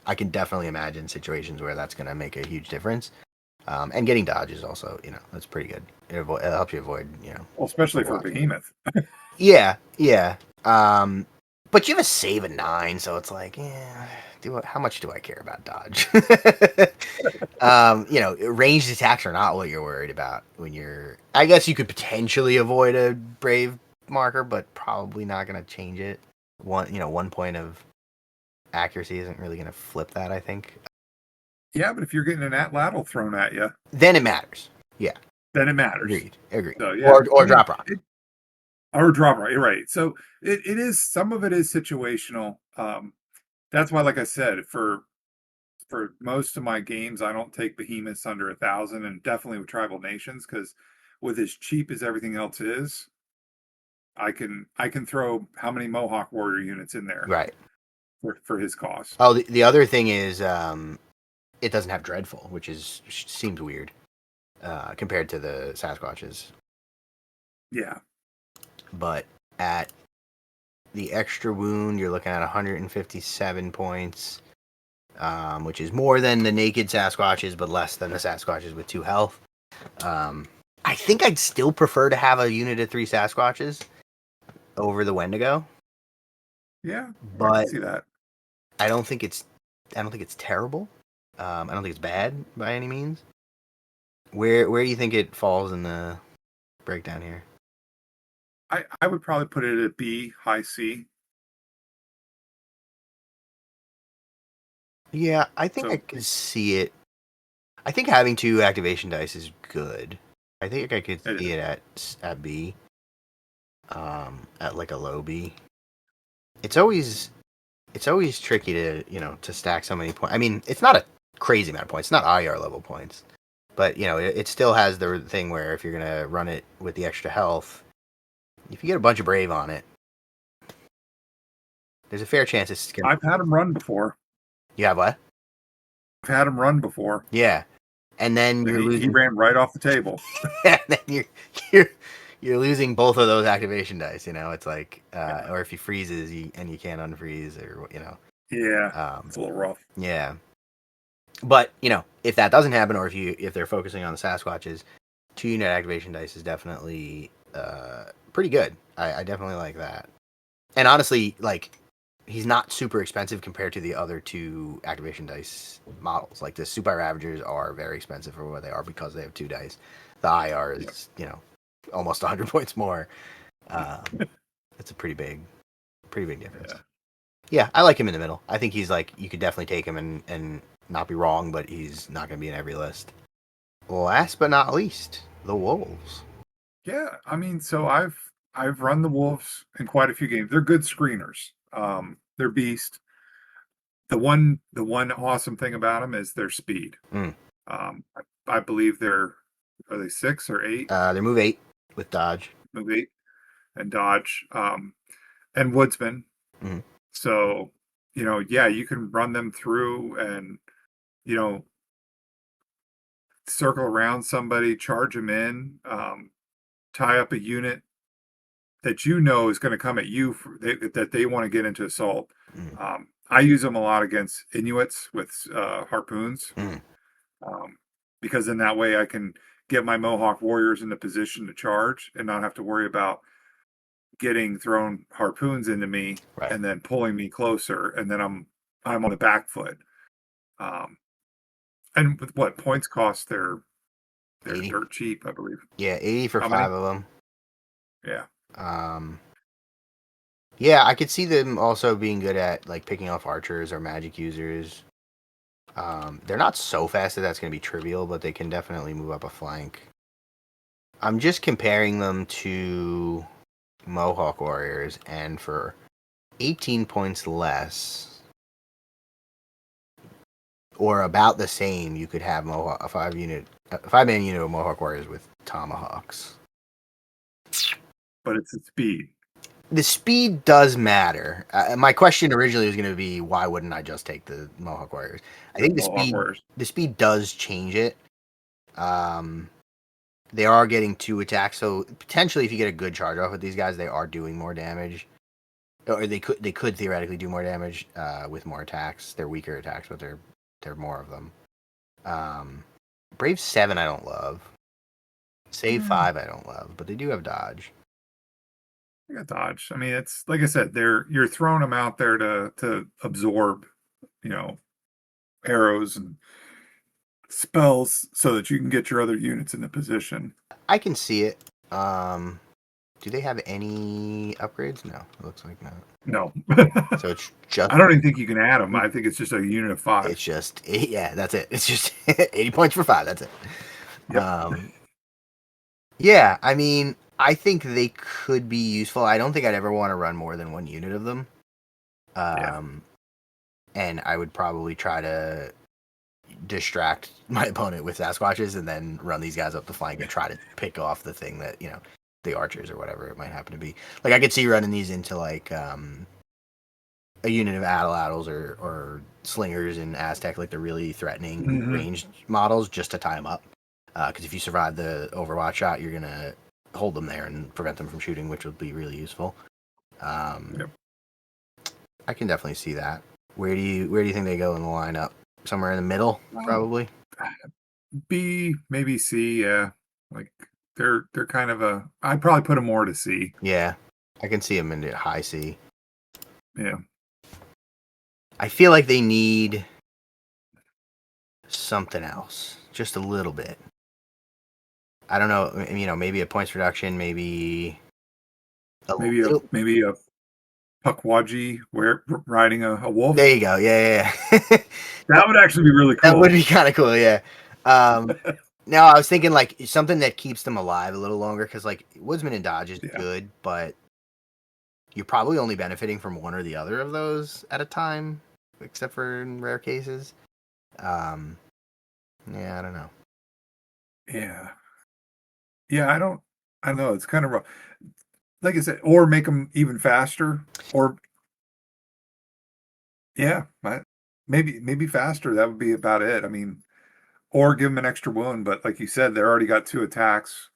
I can definitely imagine situations where that's going to make a huge difference. And getting dodge is also that's pretty good. It helps you avoid Well, especially for blocking. Behemoth. Yeah, yeah. But you have a save of 9, so it's like, yeah. How much do I care about dodge? Ranged attacks are not what you're worried about when you're. I guess you could potentially avoid a brave marker, but probably not going to change it. 1 point of accuracy isn't really going to flip that. I think. Yeah, but if you're getting an atlatl thrown at you, Then it matters. Yeah. then it matters. Agreed. So yeah, Or drop rock. Or drop right, right. So it is some of it is situational. That's why, like I said, for most of my games, I don't take behemoths under 1,000, and definitely with tribal nations, because with as cheap as everything else is, I can throw how many Mohawk warrior units in there Right. for his cost. Oh, the other thing is it doesn't have dreadful, which seems weird compared to the Sasquatches. Yeah. But at the extra wound, you're looking at 157 points, which is more than the naked Sasquatches, but less than the Sasquatches with 2 health. I think I'd still prefer to have a unit of 3 Sasquatches over the Wendigo. Yeah, I can But see that. I don't think it's terrible. I don't think it's bad by any means. Where do you think it falls in the breakdown here? I would probably put it at B, high C. Yeah, I think I So could see it. I think having 2 activation dice is good. I think I could it see is. it at B, at like a low B. It's always tricky to to stack so many points. I mean, it's not a crazy amount of points. It's not IR level points, but it still has the thing where if you're gonna run it with the extra health, if you get a bunch of brave on it, there's a fair chance it's gonna. I've had him run before. You have what? I've had him run before, Yeah, and then and you're he losing. ran right off the table. And then you're you're losing both of those activation dice. It's like, Yeah, or if he freezes, and you can't unfreeze, or yeah, um, it's a little rough. yeah. But if that doesn't happen, or if they're focusing on the Sasquatches, 2 unit activation dice is definitely pretty good. I definitely like that. And honestly, like he's not super expensive compared to the other 2 activation dice models. Like the Super Ravagers are very expensive for what they are because they have 2 dice. The IR is almost 100 points more. It's a pretty big difference. Yeah. Yeah, I like him in the middle. I think he's like you could definitely take him and not be wrong, but he's not going to be in every list. Last but not least, the Wolves. Yeah, I mean, so I've run the Wolves in quite a few games. They're good screeners. They're beast. The one awesome thing about them is their speed. Mm. I believe are they 6 or 8? They're move 8 with dodge. Move 8 and dodge. And woodsman. Mm. So yeah, you can run them through and you know circle around somebody, charge them in, tie up a unit that is going to come at you that they want to get into assault. Mm. I use them a lot against Inuits with harpoons, Mm, um, because in that way I can get my Mohawk warriors into position to charge and not have to worry about getting thrown harpoons into me right. and then pulling me closer, and then I'm on the back foot. Um, and with what points cost, they're 80. dirt cheap, I believe. Yeah, 80 for How five many? of them. Yeah. Um, yeah, I could see them also being good at like picking off archers or magic users. They're not so fast that that's going to be trivial, but they can definitely move up a flank. I'm just comparing them to Mohawk warriors, and for 18 points less, or about the same, you could have Mohawk a 5-man unit of Mohawk warriors with tomahawks. But it's the speed. The speed does matter. My question originally was going to be, why wouldn't I just take the Mohawk warriors? I The think Mohawk warriors. the speed does change it. They are getting 2 attacks, so potentially, if you get a good charge off with these guys, they are doing more damage, or they could theoretically do more damage with more attacks. They're weaker attacks, but they're more of them. Brave 7, I don't love. Save 5, I don't love, but they do have dodge. I got dodge. I mean, it's like I said, you're throwing them out there to absorb, you know, arrows and spells so that you can get your other units into position. I can see it. Do they have any upgrades? No, it looks like not. No. So it's just I don't even think you can add them. I think it's just a unit of 5. it's just yeah, that's it. It's just 80 points for 5. That's it. Yep. Yeah, I mean, I think they could be useful. I don't think I'd ever want to run more than 1 unit of them. Yeah. And I would probably try to distract my opponent with Sasquatches and then run these guys up the flank and try to pick off the thing that, the archers or whatever it might happen to be. Like, I could see running these into, like, a unit of Atlatls or Slingers in Aztec, like the really threatening ranged models, just to tie them up. Because if you survive the Overwatch shot, you're going to hold them there and prevent them from shooting, which would be really useful. Yep. I can definitely see that. Where do you think they go in the lineup? Somewhere in the middle, probably. B, maybe C. Yeah, like they're kind of a. I'd probably put them more to C. Yeah, I can see them in the high C. Yeah. I feel like they need something else, just a little bit. I don't know. Maybe a points reduction, maybe Maybe a Pukwudgie riding a wolf. There you go. Yeah. That would actually be really cool. That would be kind of cool. Yeah. Now I was thinking like something that keeps them alive a little longer, because like Woodsman and Dodge is good, but you're probably only benefiting from one or the other of those at a time, except for in rare cases. Yeah, I don't know. Yeah. I don't know. It's kind of rough. Like I said, or make them even faster, or yeah, maybe faster. That would be about it. I mean, or give them an extra wound. But like you said, they already got 2 attacks,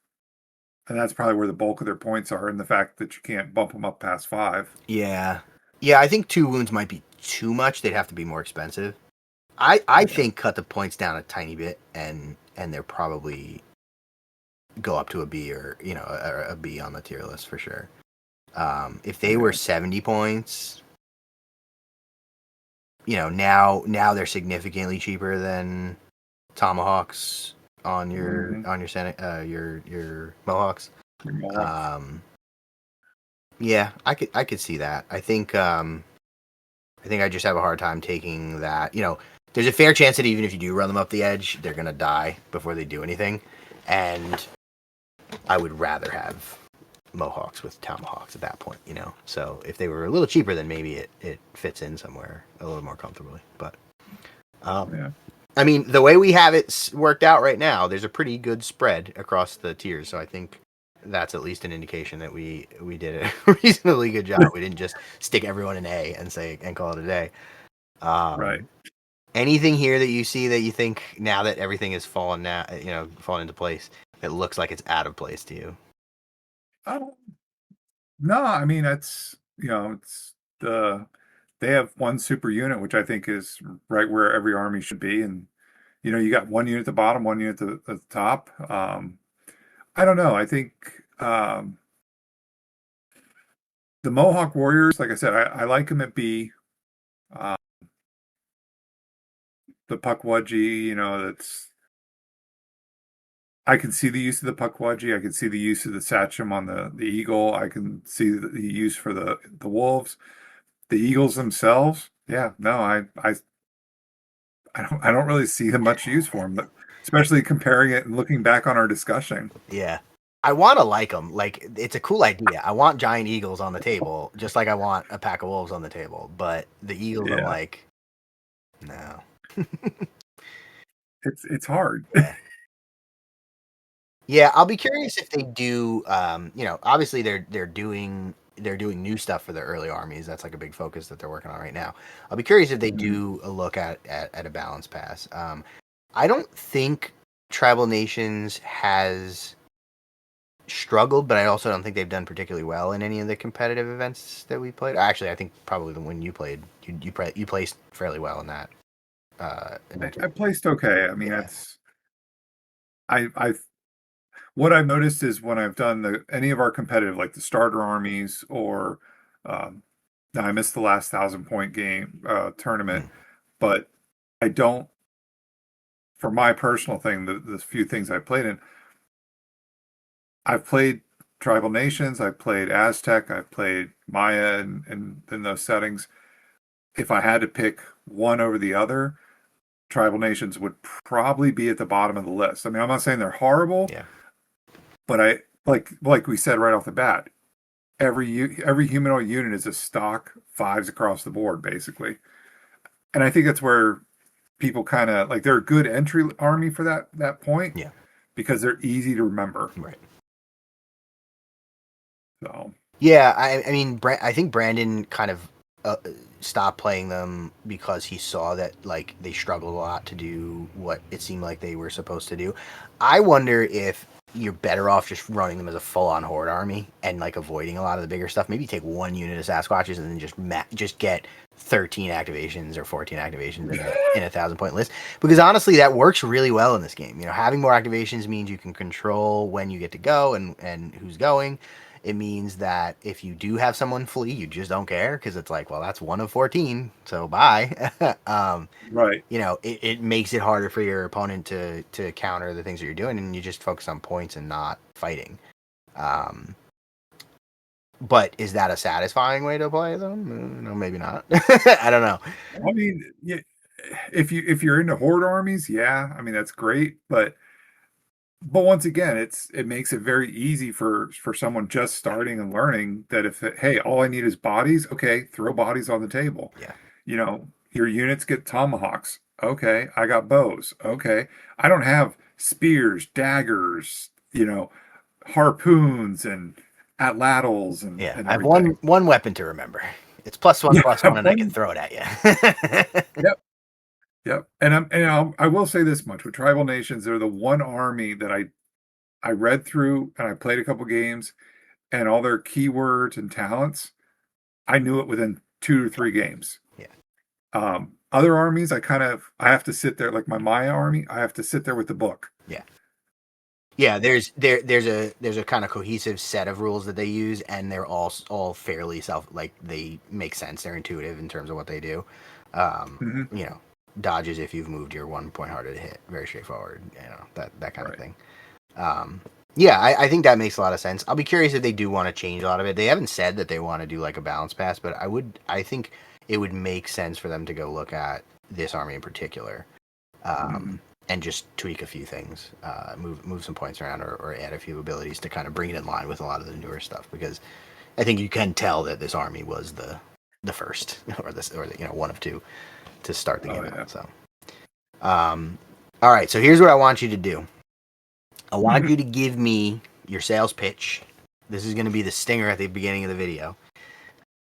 and that's probably where the bulk of their points are, in the fact that you can't bump them up past 5. Yeah. I think 2 wounds might be too much. They'd have to be more expensive. I think cut the points down a tiny bit, and they're probably go up to a B, or a B on the tier list for sure. If they were 70 points, now they're significantly cheaper than Tomahawks on your your Mohawks. Yeah, I could see that. I think I just have a hard time taking that. There's a fair chance that even if you do run them up the edge, they're gonna die before they do anything, and I would rather have Mohawks with Tomahawks at that point. So if they were a little cheaper, then maybe it fits in somewhere a little more comfortably. But I mean, the way we have it worked out right now, there's a pretty good spread across the tiers. So I think that's at least an indication that we did a reasonably good job. We didn't just stick everyone in A and call it a day. Right. Anything here that you see that you think, now that everything has fallen into place, that looks like it's out of place to you? No, I mean it's it's they have one super unit, which I think is right where every army should be. And you got one unit at the bottom, one unit at the top. I don't know. I think the Mohawk Warriors, like I said, I like them at B. Uh, the Pukwudgie, that's I can see the use of the Pukwudgie. I can see the use of the Sachem on the Eagle. I can see the use for the Wolves. The Eagles themselves, yeah, no, I don't really see them much use for them, but especially comparing it and looking back on our discussion. Yeah. I want to like them. Like, it's a cool idea. I want giant eagles on the table, just like I want a pack of wolves on the table. But the eagles, I'm Yeah, like, no. it's hard. Yeah. Yeah, I'll be curious if they do. Obviously they're doing new stuff for the early armies. That's like a big focus that they're working on right now. I'll be curious if they Mhm. do a look at a balance pass. I don't think Tribal Nations has struggled, but I also don't think they've done particularly well in any of the competitive events that we played. Actually, I think probably the one you played, you placed fairly well in that. In that I placed okay. I mean, yeah. it's I've what I've noticed is when I've done any of our competitive, like the starter armies or um, now I missed the last 1,000 point game tournament, Mm, but I don't. For my personal thing, the few things I played in, I've played Tribal Nations, I've played Aztec, I've played Maya, and in those settings. If I had to pick one over the other, Tribal Nations would probably be at the bottom of the list. I mean, I'm not saying they're horrible, yeah. but I like we said right off the bat, every humanoid unit is a stock fives across the board, basically. And I think that's where people kind of like they're a good entry army for that point Yeah. because they're easy to remember. Right. So Yeah, I mean, I think Brandon kind of uh, stopped playing them because he saw that like they struggled a lot to do what it seemed like they were supposed to do. I wonder if you're better off just running them as a full-on horde army and like avoiding a lot of the bigger stuff. Maybe take one unit of Sasquatches and then just get 13 activations or 14 activations in a 1,000 point list, because honestly that works really well in this game. Having more activations means you can control when you get to go and who's going. It means that if you do have someone flee, you just don't care because it's like, well, that's one of 14, so bye. right. It makes it harder for your opponent to counter the things that you're doing, and you just focus on points and not fighting. Um, but is that a satisfying way to play them? No, maybe not. I don't know. I mean, yeah, if you're into horde armies, yeah, I mean that's great, but once again, it makes it very easy for someone just starting and learning that hey, all I need is bodies, okay, throw bodies on the table. Yeah, Your units get tomahawks. Okay, I got bows. Okay, I don't have spears, daggers, harpoons and atlatls and yeah. and I have one everything. one weapon to remember. It's +1, Yeah, +1, and I can one. throw it at you. Yep, yep. And I'll will say this much: with tribal nations, they're the one army that I read through and I played a couple games, and all their keywords and talents, I knew it within 2 or 3 games. Yeah. Other armies, I have to sit there, like my Maya army, I have to sit there with the book. Yeah. Yeah, there's a kind of cohesive set of rules that they use, and they're all fairly they make sense. They're intuitive in terms of what they do. Um, Hmm. you know, dodges if you've moved your 1 point harder to hit. Very straightforward. That kind of Right. thing. Um, yeah, I think that makes a lot of sense. I'll be curious if they do want to change a lot of it. They haven't said that they want to do like a balance pass, but I think it would make sense for them to go look at this army in particular, Hmm. and just tweak a few things, move some points around, or add a few abilities to kind of bring it in line with a lot of the newer stuff. Because I think you can tell that this army was the first or one of two to start the Oh game yeah. out. So, all right. So here's what I want you to do. I want you to give me your sales pitch. This is going to be the stinger at the beginning of the video.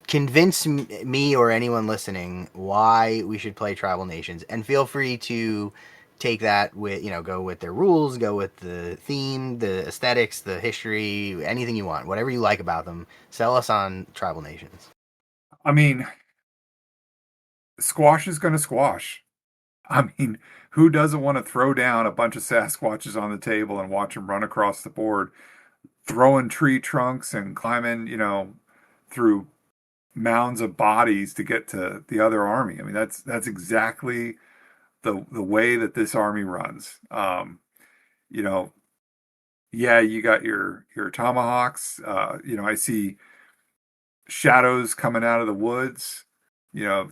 Convince me or anyone listening why we should play Tribal Nations, and feel free to take that with go with their rules, go with the theme, the aesthetics, the history, anything you want, whatever you like about them. Sell us on Tribal Nations. I mean, squash is going to squash. I mean, who doesn't want to throw down a bunch of Sasquatches on the table and watch them run across the board, throwing tree trunks and climbing, through mounds of bodies to get to the other army? I mean, that's exactly the way that this army runs. You know, yeah, you got your tomahawks. I see shadows coming out of the woods, you know,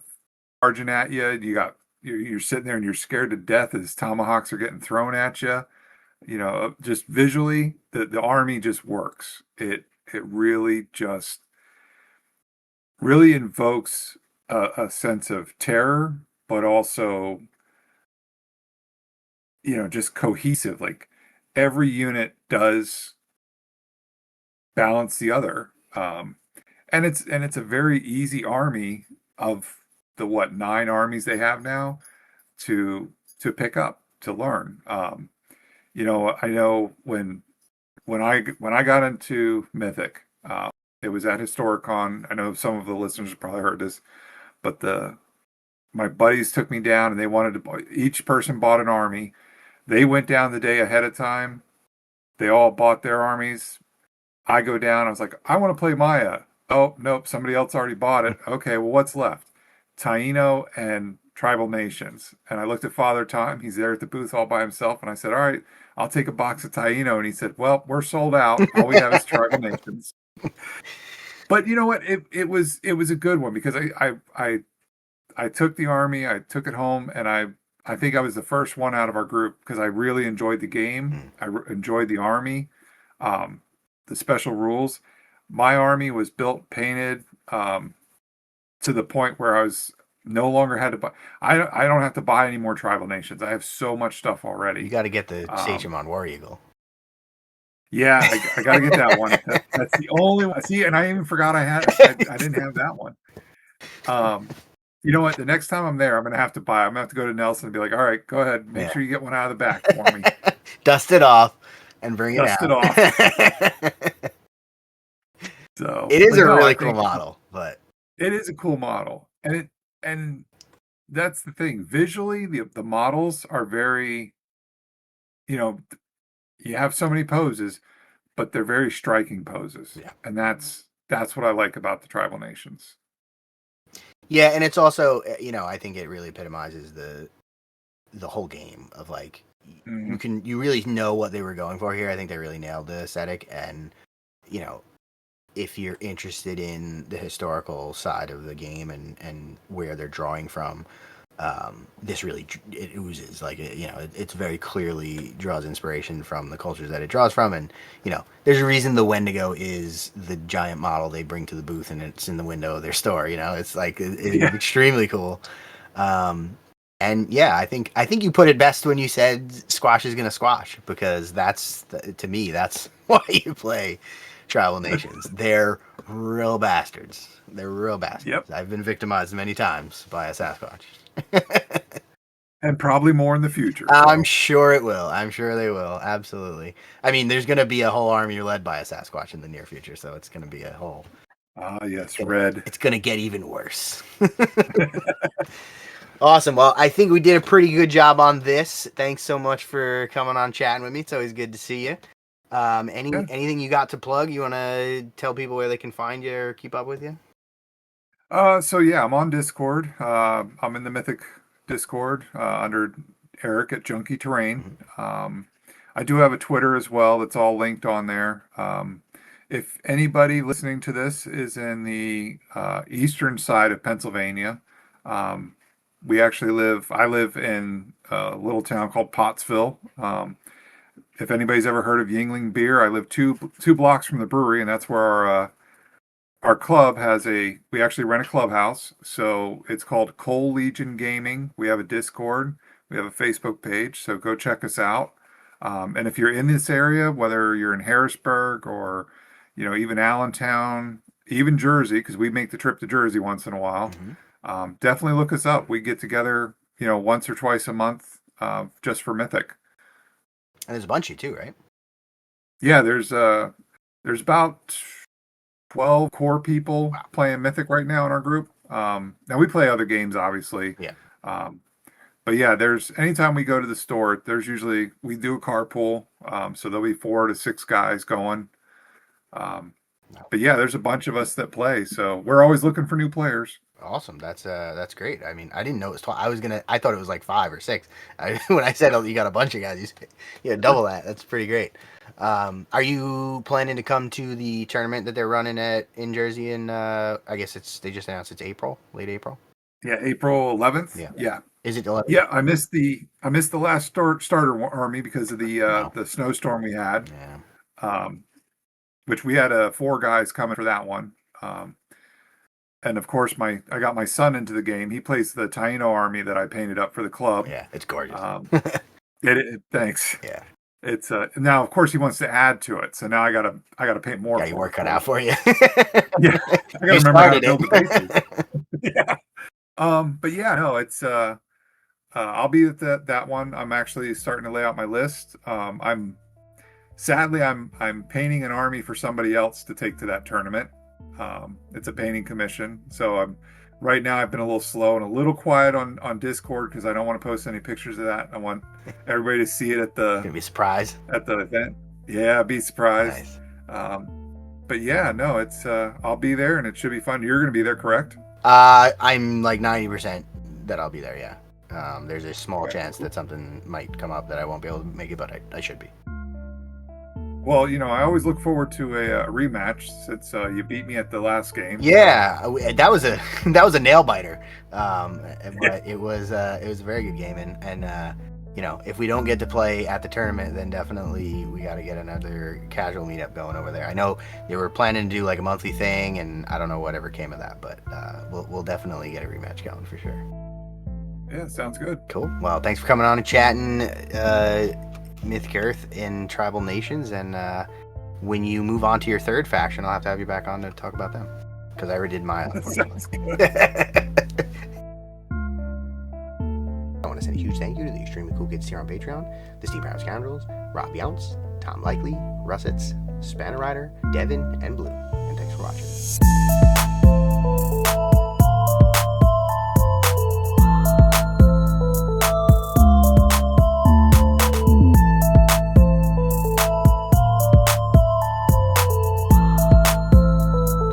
charging at you. You're sitting there and you're scared to death as tomahawks are getting thrown at you. Just visually, the army just works. It really just really invokes a sense of terror, but also, just cohesive. Like every unit does balance the other. And it's a very easy army of the what, 9 armies they have now to pick up, to learn. I know when I got into Mythic, it was at Historicon. I know some of the listeners have probably heard this, but the my buddies took me down and they wanted to. Each person bought an army. They went down the day ahead of time. They all bought their armies. I go down. I was like, I want to play Maya. Oh, nope, somebody else already bought it. Okay, well, what's left? Taino and Tribal Nations. And I looked at Father Time. He's there at the booth all by himself. And I said, all right, I'll take a box of Taino. And he said, well, we're sold out. All we have is Tribal Nations. But you know what? It was a good one because I took the army, I took it home, and I think I was the first one out of our group because I really enjoyed the game. Enjoyed the army, the special rules. My army was built, painted, to the point where I was no longer had to buy. I don't have to buy any more tribal nations. I have so much stuff already. You got to get the Sachem War Eagle. Yeah, I got to get that one. That's the only one. See, and I even forgot I didn't have that one. You know what? The next time I'm there, I'm gonna have to buy. I'm gonna have to go to Nelson and be like, "All right, go ahead. Make sure you get one out of the back for me. Dust it off and bring Dust it off." So it is a really cool model, but it is a cool model, and that's the thing. Visually, the models are very, you have so many poses, but they're very striking poses. Yeah. And that's what I like about the tribal nations. Yeah, and it's also, I think it really epitomizes the whole game of like you really know what they were going for here. I think they really nailed the aesthetic, and if you're interested in the historical side of the game and where they're drawing from, this really it oozes like it's very clearly draws inspiration from the cultures that it draws from, and there's a reason the Wendigo is the giant model they bring to the booth and it's in the window of their store. It's like it's extremely cool. And yeah, I think you put it best when you said squash is gonna squash, because to me that's why you play Tribal Nations. They're real bastards. Yep. I've been victimized many times by a Sasquatch. And probably more in the future. I'm sure it will. I'm sure they will. Absolutely. I mean, there's going to be a whole army led by a Sasquatch in the near future, so it's going to be a whole... yes, red. It's going to get even worse. Awesome. Well, I think we did a pretty good job on this. Thanks so much for coming on chatting with me. It's always good to see you. Anything you got to plug? You want to tell people where they can find you or keep up with you? So yeah, I'm on Discord. I'm in the Mythic Discord under Eric at Junkie Terrain. I do have a Twitter as well. That's all linked on there. If anybody listening to this is in the eastern side of Pennsylvania, I live in a little town called Pottsville. If anybody's ever heard of Yingling Beer, I live two blocks from the brewery, and that's where our club we actually rent a clubhouse. So it's called Coal Legion Gaming. We have a Discord. We have a Facebook page. So go check us out. And if you're in this area, whether you're in Harrisburg or, even Allentown, even Jersey, because we make the trip to Jersey once in a while, definitely look us up. We get together, once or twice a month, just for Mythic. And there's a bunch of you too, right? Yeah, there's about 12 core people playing Mythic right now in our group. Now we play other games, obviously. Yeah. Um, but yeah, there's anytime we go to the store, there's usually we do a carpool. So there'll be 4 to 6 guys going. Um, but yeah, there's a bunch of us that play, so we're always looking for new players. Awesome. That's great. I mean, I didn't know it was 12. I thought it was like 5 or 6. When I said, oh, you got a bunch of guys, double that. That's pretty great. Are you planning to come to the tournament that they're running in Jersey? And I guess they just announced it's late April. Yeah, April 11th. Yeah. Yeah. Is it 11th? Yeah, I missed the last starter army because of No. the snowstorm we had. Yeah. Which we had 4 guys coming for that one. And of course, I got my son into the game. He plays the Taino army that I painted up for the club. Yeah, it's gorgeous. Thanks. Yeah. It's now of course he wants to add to it, so now I gotta paint more. Yeah, your work cut out for you. Yeah, I gotta remember how to build the bases. Yeah. But yeah, no, it's I'll be at that one. I'm actually starting to lay out my list. I'm painting an army for somebody else to take to that tournament. It's a painting commission, so right now I've been a little slow and a little quiet on Discord because I don't want to post any pictures of that. I want everybody to see it at the Gonna be surprised at the event. Yeah, be surprised. Nice. But yeah, no, it's I'll be there and it should be fun. You're gonna be there, correct? I'm like 90% that I'll be there. Yeah. There's a small chance that something might come up that I won't be able to make it, but I should be. Well, I always look forward to a rematch since you beat me at the last game. Yeah, that was a nail biter. But it was a very good game, and if we don't get to play at the tournament, then definitely we got to get another casual meetup going over there. I know they were planning to do like a monthly thing, and I don't know whatever came of that, but we'll definitely get a rematch going for sure. Yeah, sounds good. Cool. Well, thanks for coming on and chatting. Mythic Earth in Tribal Nations, and when you move on to your 3rd faction, I'll have to have you back on to talk about them because I already did mine. Sounds good. I want to send a huge thank you to the extremely cool kids here on Patreon: the Steve Brown Scoundrels, Rob Younce, Tom Likely, Russets, Spanner Rider, Devin, and Blue. And thanks for watching.